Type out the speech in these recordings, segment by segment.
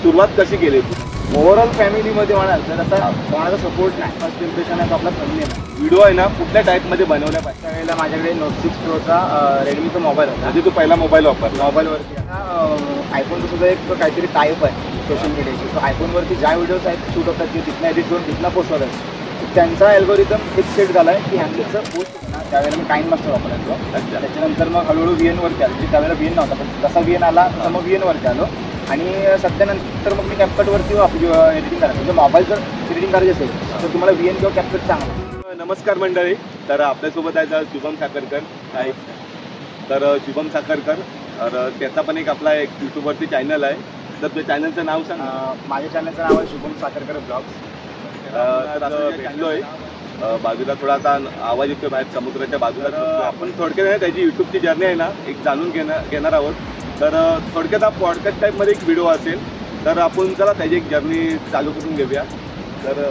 सुरुवात कशी केली तू? ओव्हरऑल फॅमिलीमध्ये म्हणाल तर असा कोणाचा सपोर्ट नाही. फर्स्ट इम्प्रेशन आहे तो आपला थंबनेल. व्हिडिओ आहे ना कुठल्या टाईपमध्ये बनवल्या पाहिजे? त्यावेळेला माझ्याकडे नोट 6 प्रोचा रेडमीचा मोबाईल होता. म्हणजे तू पहिला मोबाईल वापरला? मोबाईलवरती आयफोनचं सुद्धा एक काहीतरी टाईप आहे सोशल मीडियाची. तो आयफोनवरती ज्या व्हिडिओज आहेत शूट होतात ते तिथनं एडिट करून तिथनं पोस्ट होतात. त्यांचा अल्गोरिदम एक सेट झाला आहे की ह्यांचं पोस्ट ना त्यावेळेला मी काइन मास्टर वापरायचो. त्याच्यानंतर मग हळूहळू VN वरती आलो. म्हणजे त्यावेळेला VN नव्हता पण जसा VN आला तसं मग VN वरती आलो. आणि सध्यानंतर मग मी कॅपकटवरती एडिटिंग करायचं. म्हणजे मोबाईल जर एडिटिंग करायची असेल तर तुम्हाला VN किंवा कॅपकट चांगला. नमस्कार मंडळी. तर आपल्यासोबत आहे शुभम साखरकर. काय तर शुभम साखरकर तर त्याचा पण एक आपला एक यूट्यूबवरती चॅनल आहे. तर त्या चॅनलचं नाव सांग. माझ्या चॅनलचं नाव आहे शुभम साखरकर ब्लॉग्स. भेटलोय बाजूला थोडा आता आवाज येतोय बाहेर समुद्राच्या बाजूला. आपण थोडक्यात त्याची यूट्यूबची जर्नी आहे ना एक जाणून घेणार आहोत. तर थोडक्यात हा पॉडकास्ट टाईपमध्ये एक व्हिडिओ असेल. तर आपण चला त्याची एक जर्नी चालू करून घेऊया. तर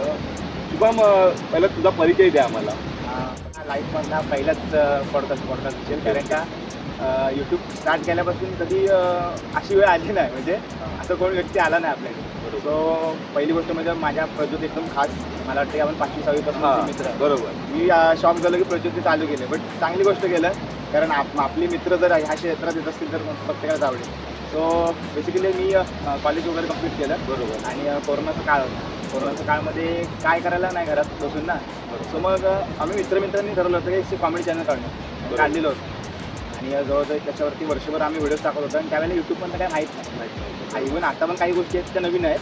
शुभम पहिला तुझा परिचय द्या आम्हाला. लाईफमधला पहिलाच पॉडकास्ट असेल. कारण का यूट्यूब स्टार्ट केल्यापासून कधी अशी वेळ आली नाही. म्हणजे असं कोण व्यक्ती आला नाही आपल्याकडे. सो पहिली गोष्ट म्हणजे माझ्या प्रज्योत एकदम खास. मला वाटतं आपण 5वी-6वीपासून मित्र. बरोबर. मी शॉक झालो की प्रज्योतने चालू केले. बट चांगली गोष्ट केलं कारण आपली मित्र जर ह्या क्षेत्रात येत असतील तर प्रत्येकालाच आवडेल. सो बेसिकली मी कॉलेज वगैरे कंप्लीट केलं. बरोबर. आणि कोरोनाचा काळ होता. कोरोनाच्या काळामध्ये काय करायला नाही घरात बसून ना. सो मग आम्ही मित्रांनी ठरवलं होतं की कॉमेडी चॅनल काढलेलं होतं. आणि जवळजवळ त्याच्यावरती वर्षभर आम्ही व्हिडिओज टाकत होतो. आणि त्यावेळेला यूट्यूबमधलं काय माहीत नाही. इव्हन आता पण काही गोष्टी आहेत त्या नवीन आहेत.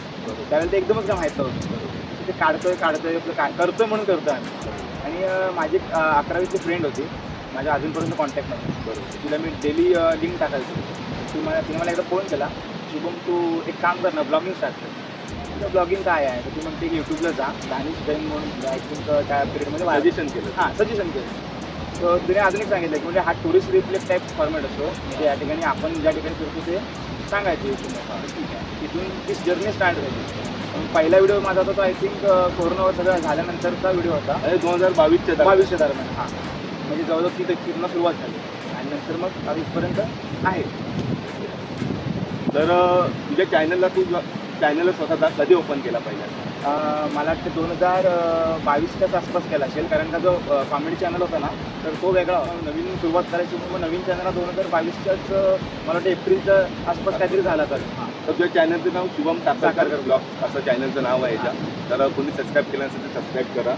त्यावेळेला ते एकदमच काय माहीत नव्हतं. ते काढतोय आपलं काय करतोय म्हणून करतो आम्ही. आणि माझी 11वीची फ्रेंड होती माझ्या अजूनपर्यंत कॉन्टॅक्टमध्ये. बरोबर. तिला मी डेली लिंक टाकायचो. तिने मला एकदा फोन केला, शुभम तू एक काम कर ना ब्लॉगिंग स्टार्ट कर. तिथं ब्लॉगिंग काय आहे तर ती म्हणते की यूट्यूबला जा. दानिश जैन म्हणून आय थिंक त्या पिरियडमध्ये सजेशन केलं. सजेशन केलं. सो तिने अजून एक सांगितलं की म्हणजे हा टुरिस्ट रिफ्लेक्ट टाईप फॉर्मॅट असतो. म्हणजे या ठिकाणी आपण ज्या ठिकाणी फिरतो ते सांगायचं यूट्यूबला. ठीक आहे. तिथून ती जर्नी स्टार्ट झाली. पहिला व्हिडिओ माझा होता तो आय थिंक कोरोनावर सगळं झाल्यानंतरचा व्हिडिओ होता. 2022च्या दरम्यान. म्हणजे जवळजवळ ती फिरणं सुरुवात झाली. आणि नंतर मग आजपर्यंत आहे. तर तुझ्या चॅनलला स्वतःचा कधी ओपन केला पाहिजे? मला वाटतं 2022च्याच आसपास केला असेल. कारण का जो कॉमेडी चॅनल होता ना तर तो वेगळा नवीन सुरुवात करायची. मग नवीन चॅनल 2022च्याच मला वाटतं एप्रिलच्या आसपास काहीतरी झाला. तर तुझ्या चॅनलचं नाव शुभम साखरकर ब्लॉग्स असं चॅनलचं नाव आहे याच्या. तर कोणी सबस्क्राईब केलं नसेल तर सबस्क्राईब करा.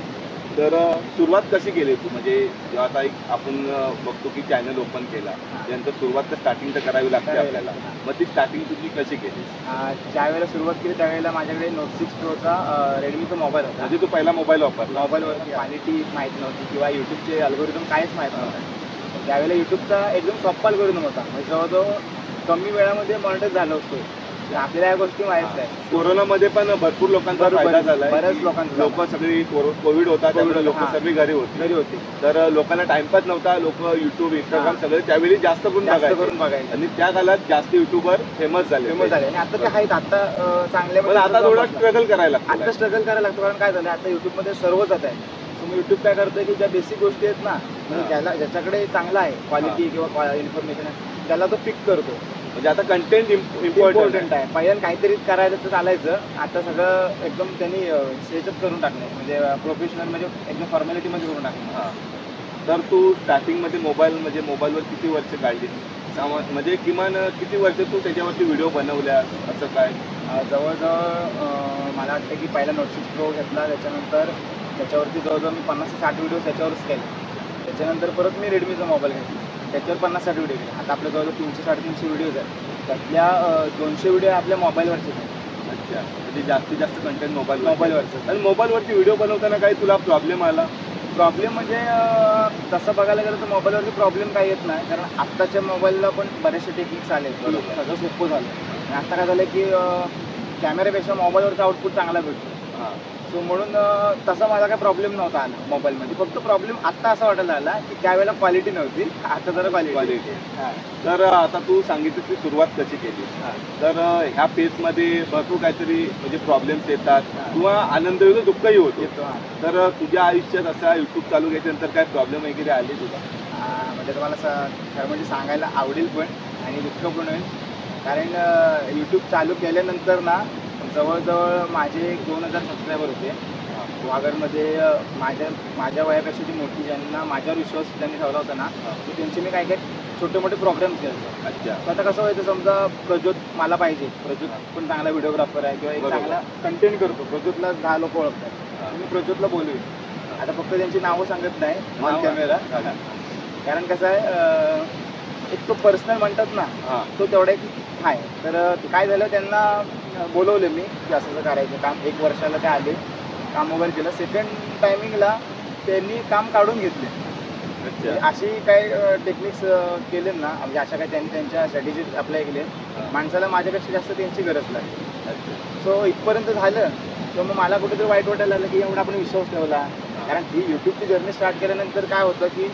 तर सुरुवात कशी केली तू? म्हणजे जेव्हा आता एक आपण बघतो की चॅनल ओपन केला त्यानंतर सुरुवात तर स्टार्टिंग तर करावी लागते आपल्याला. मग ती स्टार्टिंग तुझी कशी केली? ज्यावेळेला सुरुवात केली त्यावेळेला माझ्याकडे नोट 6 प्रोचा रेडमीचा मोबाईल होता. म्हणजे तू पहिला मोबाईल वापरला? मोबाईलवरती क्वालिटी माहीत नव्हती किंवा यूट्यूबचे अल्गोरिदम काहीच माहीत नव्हतं. त्यावेळेला यूट्यूबचा एकदम सोपा अल्गोरिदम होता. म्हणजे जवळजवळ कमी वेळामध्ये मॉनिटाईज झालं असतो. आपल्याला या गोष्टी माहीत नाही. कोरोनामध्ये पण भरपूर लोकांचा फायदा झाला. बऱ्याच लोकांचा. लोक सगळी कोविड होता त्यामुळे लोक सगळी घरी होती. तर लोकांना टाइमपास नव्हता. लोक युट्यूब इंस्टाग्राम सगळे त्यावेळी जास्त करून बघायचे. आणि त्या काळात जास्त युट्यूबर फेमस झाले. आणि आता ते आहेत. आता चांगले पण आता थोडा स्ट्रगल करायला लागतो. कारण काय झालं आता युट्यूबमध्ये सर्व जात आहे. तुम्ही युट्यूब काय करतोय की ज्या बेसिक गोष्टी आहेत ना म्हणजे ज्याच्याकडे चांगला आहे क्वालिटी किंवा इन्फॉर्मेशन आहे त्याला तो पिक करतो. म्हणजे आता कंटेंट इम्पॉर्टंट आहे. पहिल्यांदा काहीतरी करायचं तर चालायचं. आता सगळं एकदम त्यांनी सेटअप करून टाकलं. म्हणजे प्रोफेशनल म्हणजे एकदम फॉर्मॅलिटीमध्ये करून टाकलं. तर तू स्टार्टिंगमध्ये मोबाईलवर किती वर्ष काढली? म्हणजे किमान किती वर्ष तू त्याच्यावरती व्हिडिओ बनवल्या असं काय? जवळजवळ मला वाटतं की पहिला नोट 6 प्रो घेतला. त्याच्यानंतर त्याच्यावरती जवळजवळ मी 50 ते 60 व्हिडिओ त्याच्यावरच केले. त्याच्यानंतर परत मी रेडमीचा मोबाईल घेतला. त्याच्यावर 50-60 व्हिडिओ केले. आता आपल्या जवळजवळ 300-350 व्हिडिओज आहेत. त्यातल्या 200 व्हिडिओ आपल्या मोबाईलवरचे आहेत. अच्छा. म्हणजे जास्तीत जास्त कंटेंट मोबाईलवरचं. आणि मोबाईलवरती व्हिडिओ बनवताना काही तुला प्रॉब्लेम आला? प्रॉब्लेम म्हणजे तसं बघायला गेलं तर मोबाईलवरती प्रॉब्लेम काही येत नाही. कारण आत्ताच्या मोबाईलला पण बरेचसे टेक्निक्स आले. सगळं सोपं झालं. आणि आत्ता काय झालं की कॅमेऱ्यापेक्षा मोबाईलवरचा आउटपुट चांगला भेटतो. सो म्हणून तसा माझा काही प्रॉब्लेम नव्हता आला मोबाईलमध्ये. फक्त प्रॉब्लेम आत्ता असा वाटायला आला की त्यावेळेला क्वालिटी नव्हती. आता जरा क्वालिटी. तर आता तू सांगितलं की सुरुवात कशी केली. तर ह्या फेजमध्ये भरपूर काहीतरी म्हणजे प्रॉब्लेम्स येतात किंवा आनंद येतो दुःखही होतो. तर तुझ्या आयुष्यात असा युट्यूब चालू केल्यानंतर काय प्रॉब्लेम वगैरे आले तुला? म्हणजे तुम्हाला खरं म्हणजे सांगायला आवडेल पण आणि दुःख पण होईल. कारण यूट्यूब चालू केल्यानंतर ना जवळजवळ माझे 2000 सबस्क्रायबर होते गुहागरमध्ये. माझ्या वयापेक्षा जी मोठी, ज्यांना माझ्यावर विश्वास त्यांनी ठेवला होता ना, तर त्यांचे मी काही छोटे मोठे प्रोग्राम्स केले. अच्छा. तर आता कसं व्हायचं, समजा प्रज्योत मला पाहिजे, प्रज्योत पण चांगला व्हिडिओग्राफर आहे किंवा एक चांगला कंटेंट करतो, प्रज्योतला 10 लोक ओळखतात, मी प्रज्योतला बोलवेन. आता फक्त त्यांची नावं सांगत नाही ऑन कॅमेरा, कारण कसं आहे, एक तो पर्सनल म्हणतात ना, तो तेवढा एक आहे. तर काय झालं, त्यांना बोलवलं मी की असं करायचं काम. 1 वर्षाला ते आले, काम वगैरे केलं. सेकंड टायमिंगला त्यांनी काम काढून घेतले. अशी काही टेक्निक्स केले ना, म्हणजे अशा काही त्यांनी त्यांच्या स्ट्रॅटेजी अप्लाय केले, माणसाला माझ्यापेक्षा जास्त त्यांची गरज लागली. सो इथपर्यंत झालं, तर मग मला कुठेतरी वाईट वाटायला लागलं की एवढा आपण विश्वास ठेवला. कारण ही यूट्यूबची जर्नी स्टार्ट केल्यानंतर काय होतं की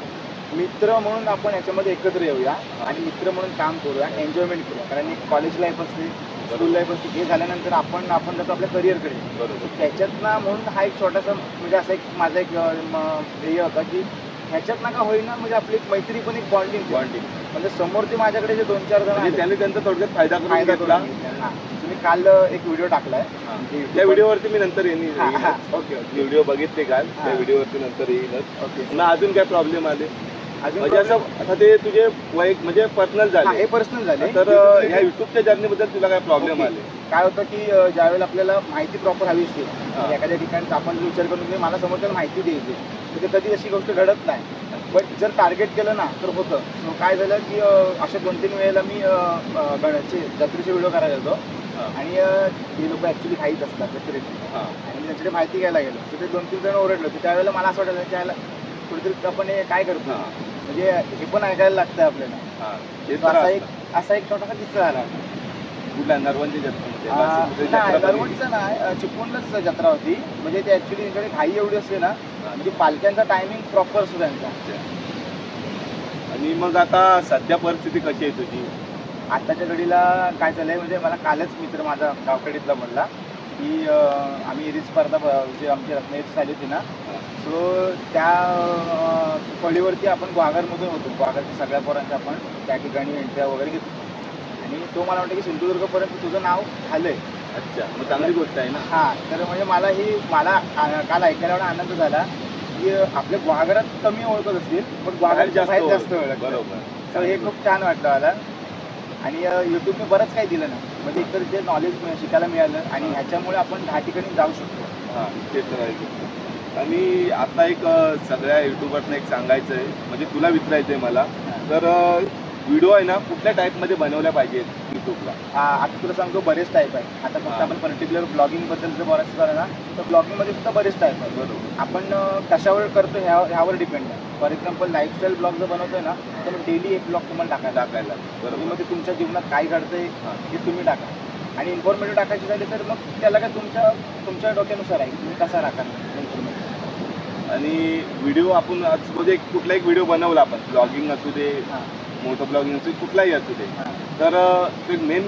मित्र म्हणून आपण याच्यामध्ये एकत्र येऊया आणि मित्र म्हणून काम करूया, एन्जॉयमेंट करूया. कारण एक कॉलेज लाईफ असते, स्कूल लाईफ असते, हे झाल्यानंतर आपण जातो आपल्या करिअरकडे. बरोबर. त्याच्यातनं म्हणून हा एक छोटासा, म्हणजे असा एक माझा एक ध्येय होता की ह्याच्यात नका होईना, म्हणजे आपली एक मैत्री पण एक बॉन्डिंग. म्हणजे समोर ते माझ्याकडे जे 2-4 जण त्यांनी त्यांचा थोडक्यात फायदा घेतला. तुम्ही काल एक व्हिडिओ टाकलाय, त्या व्हिडिओवरती मी नंतर येईल. ओके. व्हिडिओ बघितले काल, त्या व्हिडिओवरती नंतर येईलच. ओके. मग अजून काय प्रॉब्लेम आले? म्हणजे असं आता ते तुझे म्हणजे पर्सनल झाले, हे पर्सनल झाले. तर ह्या युट्यूबच्या जर्नीबद्दल तुला काय प्रॉब्लेम आले? काय होतं की ज्यावेळेला आपल्याला माहिती प्रॉपर हवी असते, एखाद्या ठिकाणी आपण विचार करून मला समोरच्याला माहिती द्यायची, तर ते कधी अशी गोष्ट घडत नाही. पण जर टार्गेट केलं ना तर होतं. मग काय झालं की अशा 2-3 वेळेला मी जत्रेचे व्हिडिओ करायला होतो आणि ते लोक ॲक्च्युली खाईच असतात जत्रेचे, आणि मी त्यांच्याकडे माहिती घ्यायला गेलो, तर ते 2-3 जण ओरडले होते. त्यावेळेला मला असं वाटायला की याला कुठेतरी आपण हे काय करतो, म्हणजे हे पण ऐकायला लागतं आपल्याला. असा एक छोटासा किस्सा झाला. कुठल्या नरवंदी जत्रेमध्ये? नरवंदीचं नाही, चिपळूणलाच जत्रा होती. म्हणजे ते ॲक्च्युली त्यांच्याकडे घाई एवढी असते ना, म्हणजे पालख्यांचा टायमिंग प्रॉपर असतो त्यांचा. आणि मग आता सध्या परिस्थिती कशी आहे तुझी? आत्ताच्या घडीला काय झालंय, म्हणजे मला कालच मित्र माझा गावकडीतला म्हणला की आम्ही रीत स्पर्धा जे आमची रत्नागिरीची झाली होती ना, सो त्या फळीवरती आपण गुहागरमधून होतो. गुहागरच्या सगळ्या पोरांच्या आपण त्या ठिकाणी एंट्री वगैरे घेतो, आणि तो मला वाटतं की सिंधुदुर्गपर्यंत तुझं नाव झालंय. अच्छा, मग चांगली गोष्ट आहे ना. तर म्हणजे मला काल ऐकायला एवढा आनंद झाला की आपल्या गुहागरात कमी ओळखत असतील, पण गुहागरच्या बाहेर जास्त ओळख. बरोबर. तर हे खूप छान वाटलं मला. आणि यूट्यूबने बरंच काही दिलं ना, म्हणजे एकतर जे नॉलेज शिकायला मिळालं, आणि ह्याच्यामुळे आपण 10 ठिकाणी जाऊ शकतो. ते तर आहे. आणि आता एक सगळ्या युट्यूबरनं एक सांगायचं आहे, म्हणजे तुला विचारायचं आहे मला, तर व्हिडिओ आहे ना कुठल्या टाईपमध्ये बनवल्या पाहिजेत युट्यूबला? आता तुला सांगतो, बरेच टाईप आहे. आता फक्त आपण पर्टिक्युलर ब्लॉगिंगबद्दल जर बोलायचं झालं ना, तर ब्लॉगिंगमध्ये सुद्धा बरेच टाईप आहे. बरोबर. आपण कशावर करतो ह्यावर डिपेंड आहे. फॉर एक्झाम्पल लाईफस्टाईल ब्लॉग जर बनवतोय ना, तर मग डेली एक ब्लॉग तुम्हाला टाकायला. बरोबर. मग ते तुमच्या जीवनात काय घडतंय हे तुम्ही टाका. आणि इन्फॉर्मेटिव्ह टाकायची झाली तर मग त्याला काय तुमच्या डोक्यानुसार आहे, तुम्ही कसा टाका इन्फॉर्मेटिव्ह. आणि व्हिडिओ आपण म्हणजे कुठला एक व्हिडिओ बनवला आपण, ब्लॉगिंग असू दे, मोठं ब्लॉगिंग असू दे, कुठलाही असू दे, तर ते मेन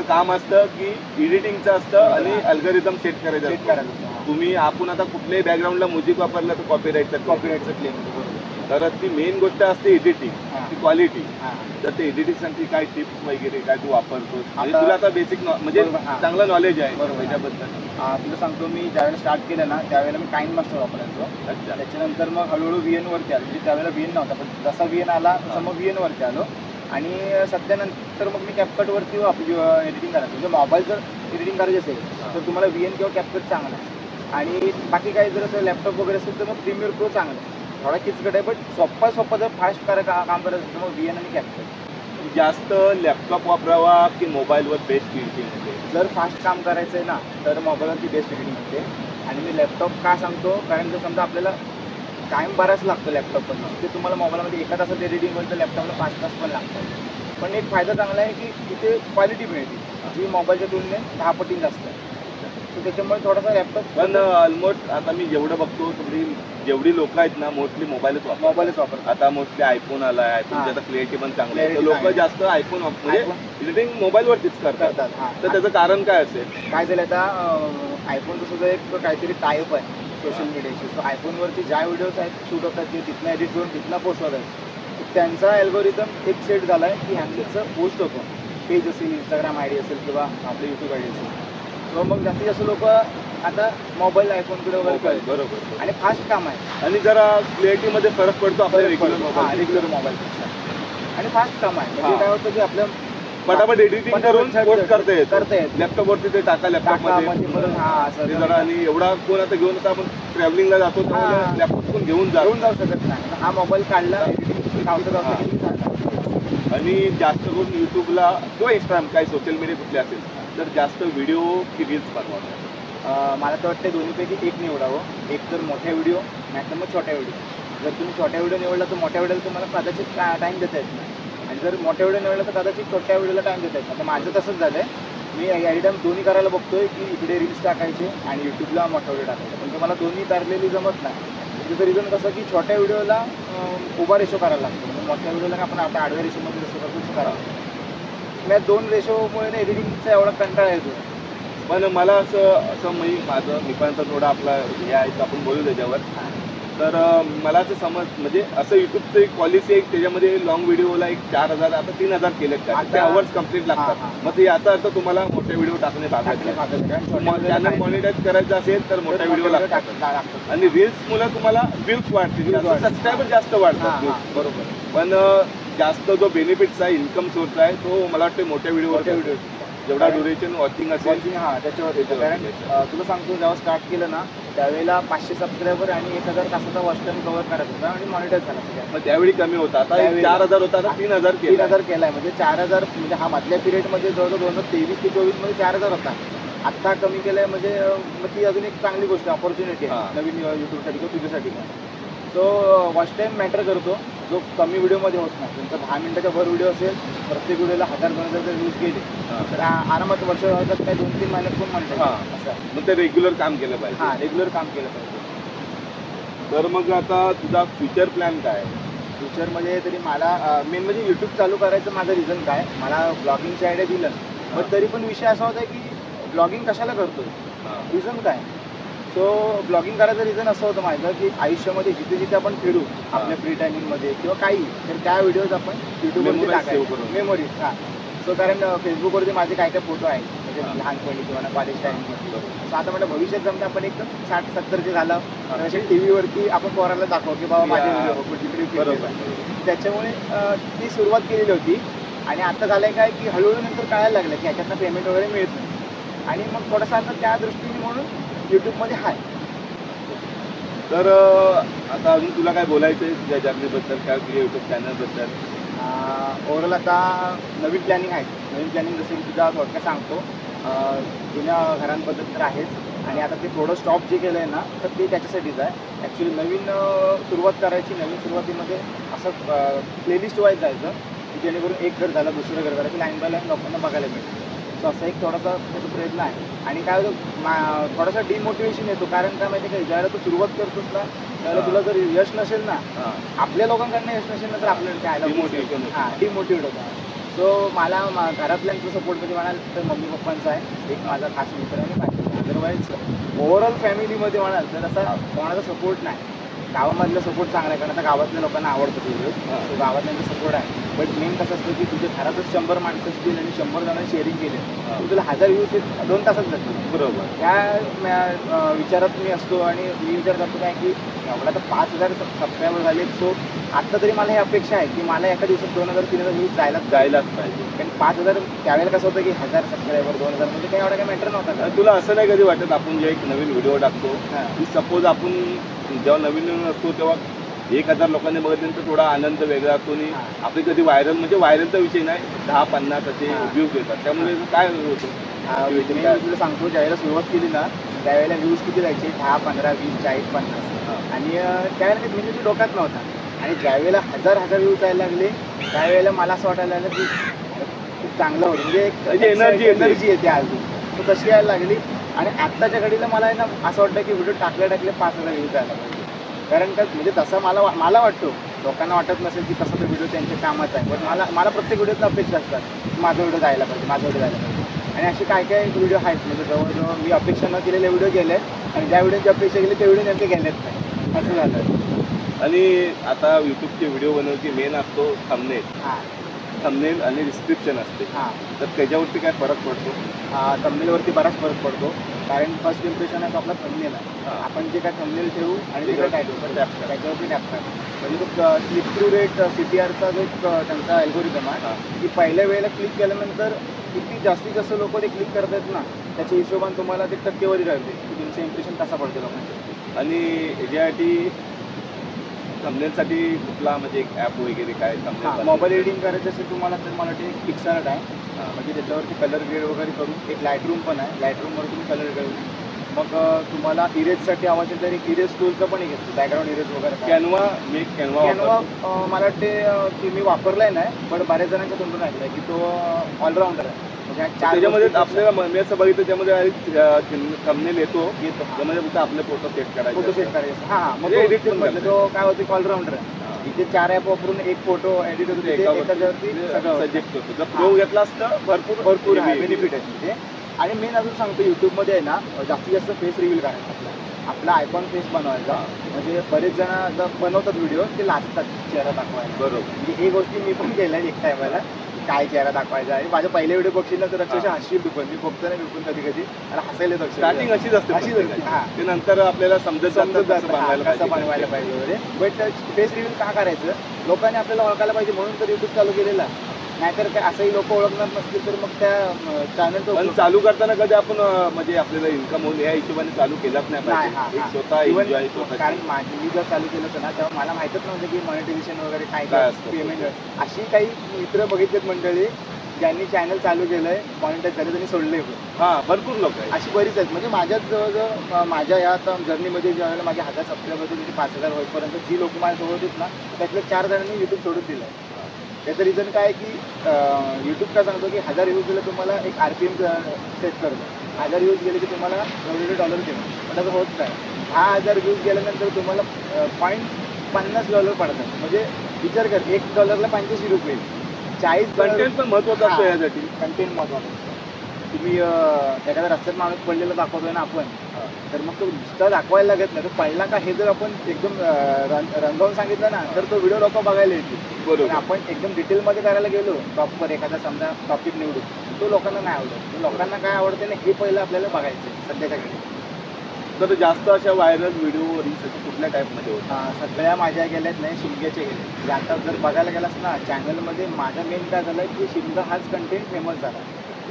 काम असतं की एडिटिंगचं असतं आणि अल्गोरिदम सेट करायचं असतं. तुम्ही आपण आता कुठल्याही बॅकग्राऊंडला म्युझिक वापरलं तर कॉपीराईटचं क्लेम. तर ती मेन गोष्ट असते एडिटिंग, ती क्वालिटी. तर ते एडिटिंगसाठी काय टिप्स वगैरे काय तू वापरतोस? तुला आता बेसिक म्हणजे चांगलं नॉलेज आहे त्याच्याबद्दल. तुला सांगतो, मी ज्यावेळेला स्टार्ट केलं ना त्यावेळेला मी काइन मास्टर वापरायचो. अच्छा. त्याच्यानंतर मग हळूहळू VN वरती आलो. म्हणजे त्यावेळेला VN नव्हता, पण जसा VN आला तसं मग VN वरती आलो. आणि सध्यानंतर मग मी कॅपकटवरती एडिटिंग करायचो. म्हणजे मोबाईल जर एडिटिंग करायची असेल तर तुम्हाला VN किंवा कॅपकट चांगला आहे. आणि बाकी काही जर लॅपटॉप वगैरे असेल तर मग प्रीमियर प्रो चांगला आहे. थोडा किचकट आहे, पण सोप्पा जर फास्ट काम करायचं असेल तर मग VN आणि कॅपकट. जास्त लॅपटॉप वापरावा की मोबाईलवर बेस्ट एडिटिंग होते? जर फास्ट काम करायचं आहे ना तर मोबाईलवरती बेस्ट एडिटिंग होते. आणि मी लॅपटॉप का सांगतो, कारण जर समजा आपल्याला टाईम बराच लागतो लॅपटॉपमध्ये, ते तुम्हाला मोबाईलमध्ये 1 तासात एडिटिंग होईल तर लॅपटॉपला 5 तास पण लागतात. पण एक फायदा चांगला आहे की तिथे क्वालिटी मिळते, जी मोबाईलच्या तुलनेत 10 पटीने जास्त आहे. तर त्याच्यामुळे थोडासा लॅपटॉप. पण ऑलमोस्ट आता मी जेवढं बघतो जेवढी लोक आहेत ना मोस्टली मोबाईलच वापरतात. आता मोस्टली आयफोन आलाय, आयफोनची आता क्लिअरिटी पण चांगली आहे, तर लोक जास्त आयफोन म्हणजे एडिटिंग मोबाईलवरतीच करतात. तर त्याचं कारण काय असेल? काय झालं, आता आयफोनचं सुद्धा एक काहीतरी टाईप आहे सोशल मीडियाची. सो आयफोनवरती ज्या व्हिडिओज आहेत शूट होतात ते तिथनं एडिट करून तिथनं पोस्ट होतात. त्यांचा अल्गोरिदम एक सेट झाला आहे की ह्यांचं पोस्ट होतं, पेज असेल, इंस्टाग्राम ID असेल किंवा आपलं YouTube ID असेल, सो मग जास्तीत जास्त लोक आता मोबाईल आयफोनकडे वगैरे मोबाईल, कळतात. बरोबर. आणि फास्ट काम आहे आणि जरा क्लिअरिटी मध्ये फरक पडतो आपल्या रेग्युलर मोबाईल. रेग्युलर मोबाईलपेक्षा. आणि फास्ट काम आहे म्हणजे हा. काय होतं की आपलं पटापट एडिटिंग करून पोस्ट करता येतं. करता येत लॅपटॉप वरती ते टाका लॅपटॉप मध्ये परत हा असं ते जरा. आणि एवढा कोण आता घेऊन आता आपण ट्रॅव्हलिंगला जातो हा. लॅपटॉप पण घेऊन घेऊन जाऊ शकत नाही. आता हा मोबाईल काढला हा. एडिटिंग हा. झाला. आणि जास्त करून युट्यूबला किंवा इंस्टाग्राम काही सोशल मीडिया कुठले असेल तर जास्त व्हिडिओ की रील्स बनवावं. मला तर वाटतं दोन्हीपैकी एक निवडावं. एक तर मोठ्या व्हिडिओ नाही तर मग छोट्या व्हिडिओ. जर तुम्ही छोट्या व्हिडिओ निवडला तर मोठ्या व्हिडिओला तुम्हाला कदाचित टाईम देता येत नाही. आणि जर मोठ्या व्हिडिओ निवडला तर कदाचित छोट्या व्हिडिओला टाईम देता येत नाही. आता माझं तसंच झालं आहे. मी आयडम दोन्ही करायला बघतोय की इकडे रील्स टाकायचे आणि यूट्यूबला मोठा व्हिडिओ टाकायचा. पण तुम्हाला दोन्ही तारलेली जमत नाही. त्याचं रिझन कसं की छोट्या व्हिडिओला उभा रेशो करायला लागतो. म्हणजे मोठ्या व्हिडिओला आपण आता आडव्या रेशोमध्ये जसं करतो तसं करावं लागतं. मी 2 रेशोमुळे एडिटिंगचा एवढा कंटाळा येतो. पण मला असं मी पण आता थोडा आपला हे आहे आपण बोलू त्याच्यावर. तर मला असं समज म्हणजे असं युट्यूबचं एक पॉलिसी आहे त्याच्यामध्ये लॉंग व्हिडिओला एक 4,000 आता 3,000 केलेत का ते आवर्स कम्प्लीट लागतात. मग ते याचा अर्थ तुम्हाला मोठे व्हिडिओ टाकणे भागात चॅनल मॉनिटाईज करायचं असेल तर मोठ्या व्हिडिओ लागतात. आणि रील्स मुळे तुम्हाला व्ह्यूज वाढतील सबस्क्रायबर जास्त वाढतात. बरोबर. पण जास्त जो बेनिफिट्स आहे इन्कम सोर्स आहे तो मला वाटतं मोठ्या व्हिडिओ जेवढा ड्युरेशन वॉचिंग असेल त्याच्यावर येतो. कारण तुला सांगतो जेव्हा स्टार्ट केलं ना त्यावेळेला 500 सबस्क्रायबर आणि 1,000 तासाचा वॉच टाइम कव्हर करायचा होता आणि मॉनिटाईज झाला सगळ्या. मग त्यावेळी कमी होता. आता 4,000 होता आता 3,000 केलाय. म्हणजे 4,000 म्हणजे हा मधल्या पिरियडमध्ये जवळजवळ 2023 ते 24 मध्ये 4,000 होता. आत्ता कमी केलाय. म्हणजे मग ती अजून एक चांगली गोष्ट ऑपॉर्च्युनिटी आहे नवीन युट्यूबसाठी किंवा तुझ्यासाठी पण. तो वॉच टाईम मॅटर करतो जो कमी व्हिडिओमध्ये होत नाही. तुमचा 10 मिनिटाच्या वर व्हिडिओ असेल प्रत्येक व्हिडिओला 1,000-2,000 जर व्ह्यूज गेले तर आरामात वर्ष काय 2-3 महिन्यात पण म्हणतात. असं मग ते रेग्युलर काम केलं पाहिजे. हां रेग्युलर काम केलं पाहिजे. तर मग आता तुझा फ्युचर प्लॅन काय आहे? फ्युचरमध्ये तरी मला मेन म्हणजे यूट्यूब चालू करायचं माझं रिझन काय. मला ब्लॉगिंगची आयडिया दिलं पण तरी पण विषय असा होता की ब्लॉगिंग कशाला करतोय रिझन काय. सो ब्लॉगिंग करायचं रिझन असं होतं माझं की आयुष्यामध्ये जिथे जिथे आपण फिरू आपल्या फ्री टायमिंगमध्ये किंवा काही तर त्या व्हिडिओज आपण यूट्यूबवरती टाकायचं मेमोरीज. हां. सो कारण फेसबुकवरती माझे काय काय फोटो आहेत म्हणजे लहानपणी किंवा कॉलेज टाईममध्ये. सो आता मला भविष्यात जमतं आपण एक 60-70 झालं असे टी व्हीवरती आपण पोराला दाखवू की बाबा माझे व्हिडिओ जिकडे फिरले. त्याच्यामुळे ती सुरुवात केलेली होती. आणि आता झालं आहे काय की हळूहळू नंतर कळायला लागलं की ह्याच्यातनं पेमेंट वगैरे मिळत नाही. आणि मग थोडंसं आता त्या दृष्टीने म्हणून यूट्यूबमध्ये आहे. तर आता अजून तुला काय बोलायचं आहे तुझ्या जर्नीबद्दल काय तुझ्या यूट्यूब चॅनलबद्दल? ओव्हरऑल आता नवीन प्लॅनिंग आहे. नवीन प्लॅनिंग जसं की तुझा थोडक्यात सांगतो. जुन्या घरांबद्दल तर आहेच. आणि आता ते थोडं स्टॉप जे केलं आहे ना तर ते त्याच्यासाठीच आहे. ॲक्च्युली नवीन सुरुवात करायची. नवीन सुरुवातीमध्ये असं प्लेलिस्ट वाईज जायचं की जेणेकरून एक घर झालं दुसरं घर झालं की लाईन बाय लाईन लोकांना बघायला मिळतं. सो असा एक थोडासा त्याचा प्रयत्न आहे. आणि काय होतं थोडासा डिमोटिवेशन येतो. कारण काय माहिती आहे का ज्यावेळेला तू सुरुवात करतोस ना त्यावेळेला तुला जर यश नसेल ना आपल्या लोकांकडनं यश नसेल ना तर आपल्याला काय डिमोटिवेट होतं. सो मला घरातल्यांचा सपोर्ट म्हणजे म्हणाल तर मम्मी पप्पांचा आहे. एक माझा खास मित्र आणि माझा. अदरवाईज ओव्हरऑल फॅमिलीमध्ये म्हणाल तर असा कोणाचा सपोर्ट नाही. गावामधला सपोर्ट चांगला आहे कारण आता गावातल्या लोकांना आवडतं व्हिडिओ. सो गावातल्यांचा सपोर्ट आहे. बट मेन कसं असतं की तुझ्या घरातच 100 माणसं असतील आणि 100 जणांनी शेअरिंग केले तर तुला 1000 व्ह्यूज 2 तासात जातील. बरोबर. त्या विचारात मी असतो. आणि मी विचार करतो काय की एवढा तर 5,000 सबस्क्रायबर झाले. सो आत्ता तरी मला ही अपेक्षा आहे की मला एका दिवसात 2,000-3,000 व्ह्यूज जायलाच पाहिजे. कारण 5,000 त्यावेळेला कसं होतं की 1000 सबस्क्रायबर 2,000 म्हणजे काही एवढा काही मॅटर नव्हता. तुला असं नाही कधी वाटत आपण जे एक नवीन व्हिडिओ टाकतो की सपोज आपण जेव्हा नवीन असतो तेव्हा 1,000 लोकांनी बघितल्यानंतर थोडा आनंद वेगळा असतो. आणि आपली कधी व्हायरल म्हणजे व्हायरलचा विषय नाही 10-50 असे व्ह्यूज येतात त्यामुळे काय होतं. मी तुला सांगतो ज्यावेळेला सुरुवात केली ना त्यावेळेला व्ह्यूज किती जायचे 10, 15, 20, 40, 50. आणि त्यावेळेला म्हणजे ते डोक्यात नव्हता. आणि ज्यावेळेला 1000 व्ह्यूज जायला लागले त्यावेळेला मला असं वाटायला लागलं की खूप चांगलं होतं. म्हणजे एनर्जी येते अजून. तो तशी यायला लागली. आणि आत्ताच्या घडीला मला आहे ना असं वाटतं की व्हिडिओ टाकल्या 5,000 व्ह्यूज जायला पाहिजे. कारण का म्हणजे तसं मला वाटतो. लोकांना वाटत नसेल की तसं तो व्हिडिओ त्यांच्या कामाचा आहे. पण मला प्रत्येक व्हिडिओतनं अपेक्षा असतात की माझा व्हिडिओ जायला पाहिजे. आणि असे काय काय व्हिडिओ आहेत म्हणजे जवळजवळ मी अपेक्षा न केलेले व्हिडिओ गेले आणि ज्या व्हिडिओची अपेक्षा केली ते व्हिडिओ नेमके गेलेच नाही असं झालं. आणि आता यूट्यूबचे व्हिडिओ बनवण्याची मेन असतो थंबनेल. थंबनेल आणि डिस्क्रिप्शन असते. हां, तर त्याच्यावरती काय फरक पडतो? थंबनेलवरती बराच फरक पडतो. कारण फर्स्ट इम्प्रेशन आहे तो आपला थंबनेल आहे. आपण जे काय थंबनेल ठेवू आणि जे काय टायटल त्याच्यावरती टॅप करतो. म्हणजे तो क्लिक थ्रू रेट CTRचा जो एक त्यांचा अल्गोरिदम आहे की पहिल्या वेळेला क्लिक केल्यानंतर किती जास्तीत जास्त लोक ते क्लिक करतात ना, त्याच्या हिशोबाने तुम्हाला ते टक्केवारी राहते की तुमचं इम्प्रेशन कसा पडते लोकांचे. आणि याच्यासाठी थंबनेलसाठी कुठला म्हणजे एक ॲप वगैरे काय थंबनेल मोबाईल एडिटिंग करायचं असेल तुम्हाला तर मला ते पिक्सार्ट आहे. म्हणजे त्याच्यावरती कलर ग्रेड वगैरे करून एक लाईटरूम पण आहे. लाईटरूमवर तुम्ही कलर ग्रेड मग तुम्हाला इरेजसाठी आवाज तर एक इरेज टूलचं पण घेतो बॅकग्राऊंड इरेज वगैरे. कॅनवा मला वाटते की मी वापरलाय नाही पण बऱ्याच जणांच्या तोंडून ऐकलंय की तो ऑलराऊंडर आहे. म्हणजे त्याच्यामध्ये आपल्याला मी असं बघितलं त्यामध्ये थंबनेल येतो त्यामध्ये फक्त आपले फोटो सेट करायचे. फोटो सेट करायचे. हां, मग म्हणजे एडिट पण तो काय होते ऑलराऊंडर आहे. इथे 4 ॲप वापरून एक फोटो एडिट होतो त्याच्यावरती सगळं सजेस्ट करतो. जर प्रो घेतला असतं भरपूर आहे बेनिफिट आहे तिथे. आणि मेन अजून सांगतो युट्यूबमध्ये आहे ना जास्तीत जास्त फेस रिव्हील करायचा. आपला आयकॉन फेस बनवायचा. म्हणजे बरेच जण जर बनवतात व्हिडिओ ते लाजतात चेहरा दाखवायला. बरोबर. म्हणजे ही गोष्टी मी पण केल्या एक टायमाला काय चेहरा दाखवायचा. आणि माझ्या पहिले व्हिडिओ बघशील ना तर अक्षरशः हसशील तू पण. मी बघतो ना बिलकुल कधी कधी आणि हसायला तर स्टार्टिंग अशीच असते. हां, ते नंतर आपल्याला समजत कसं बनवायला पाहिजे वगैरे. बट फेस रिव्हील का करायचं लोकांनी आपल्याला ओळखायला पाहिजे म्हणून तर युट्यूब चालू केलेला. नाहीतर काय असंही लोक ओळखणार नसतील तर मग त्या चॅनलचं पण चालू करताना कधी आपण म्हणजे आपल्याला इन्कम होईल या हिशोबाने चालू केलाच नाही पाहिजे. एक स्वतः एन्जॉय स्वतः. कारण मी जर चालू केलं होतं ना तेव्हा मला माहितच नव्हतं की मॉनिटायझेशन वगैरे काय असतं. पेमेंट. अशी काही मित्र बघितलेत मंडळी ज्यांनी चॅनल चालू केलंय मॉनिटाईज झालं त्यांनी सोडलंय. भरपूर लोक आहेत अशी बरीच आहेत. म्हणजे माझ्याच जवळजवळ माझ्या या जर्नीमध्ये ज्यावेळेला माझ्या 1000 सबस्क्रायबरचे म्हणजे 5000 होईपर्यंत जी लोक माझ्यासोबत होतीत ना त्यातल्या 4 जणांनी युट्यूब सोडून दिलं आहे. त्याचं रिझन काय की यूट्यूब काय सांगतो की 1000 व्ह्यूज दिले तुम्हाला एक RPM सेट करतो. 1000 व्ह्यूज गेले की तुम्हाला एवढे $, देणार. पण त्याचं होत काय 10,000 व्ह्यूज गेल्यानंतर तुम्हाला $0.50 पडतात. म्हणजे विचार कर $1 ₹85. 40 कंटेंट पण महत्वाचं असतं यासाठी. कंटेंट महत्वाचं. तुम्ही एखाद्या रस्त्यात माणूस पडलेला दाखवतोय ना आपण तर मग तो नुसता दाखवायला लागत नाही. तर पहिला का हे जर आपण एकदम रंगवून सांगितलं ना तर तो व्हिडिओ लोक बघायला येतील. बरोबर. आपण एकदम डिटेलमध्ये करायला गेलो प्रॉपर एखादा समजा टॉपिक निवडून तो लोकांना नाही आवडत. लोकांना काय आवडते ना हे पहिलं आपल्याला बघायचं सध्याच्या घडी. तर जास्त अशा व्हायरल व्हिडिओ रील्स कुठल्या टाईपमध्ये होतात? सगळ्या माझ्या गेल्यात नाही शिमग्याच्या गेल्या. म्हणजे आता जर बघायला गेलास ना चॅनलमध्ये माझा मेन काय झालं की शिमगा हाच कंटेंट फेमस झाला.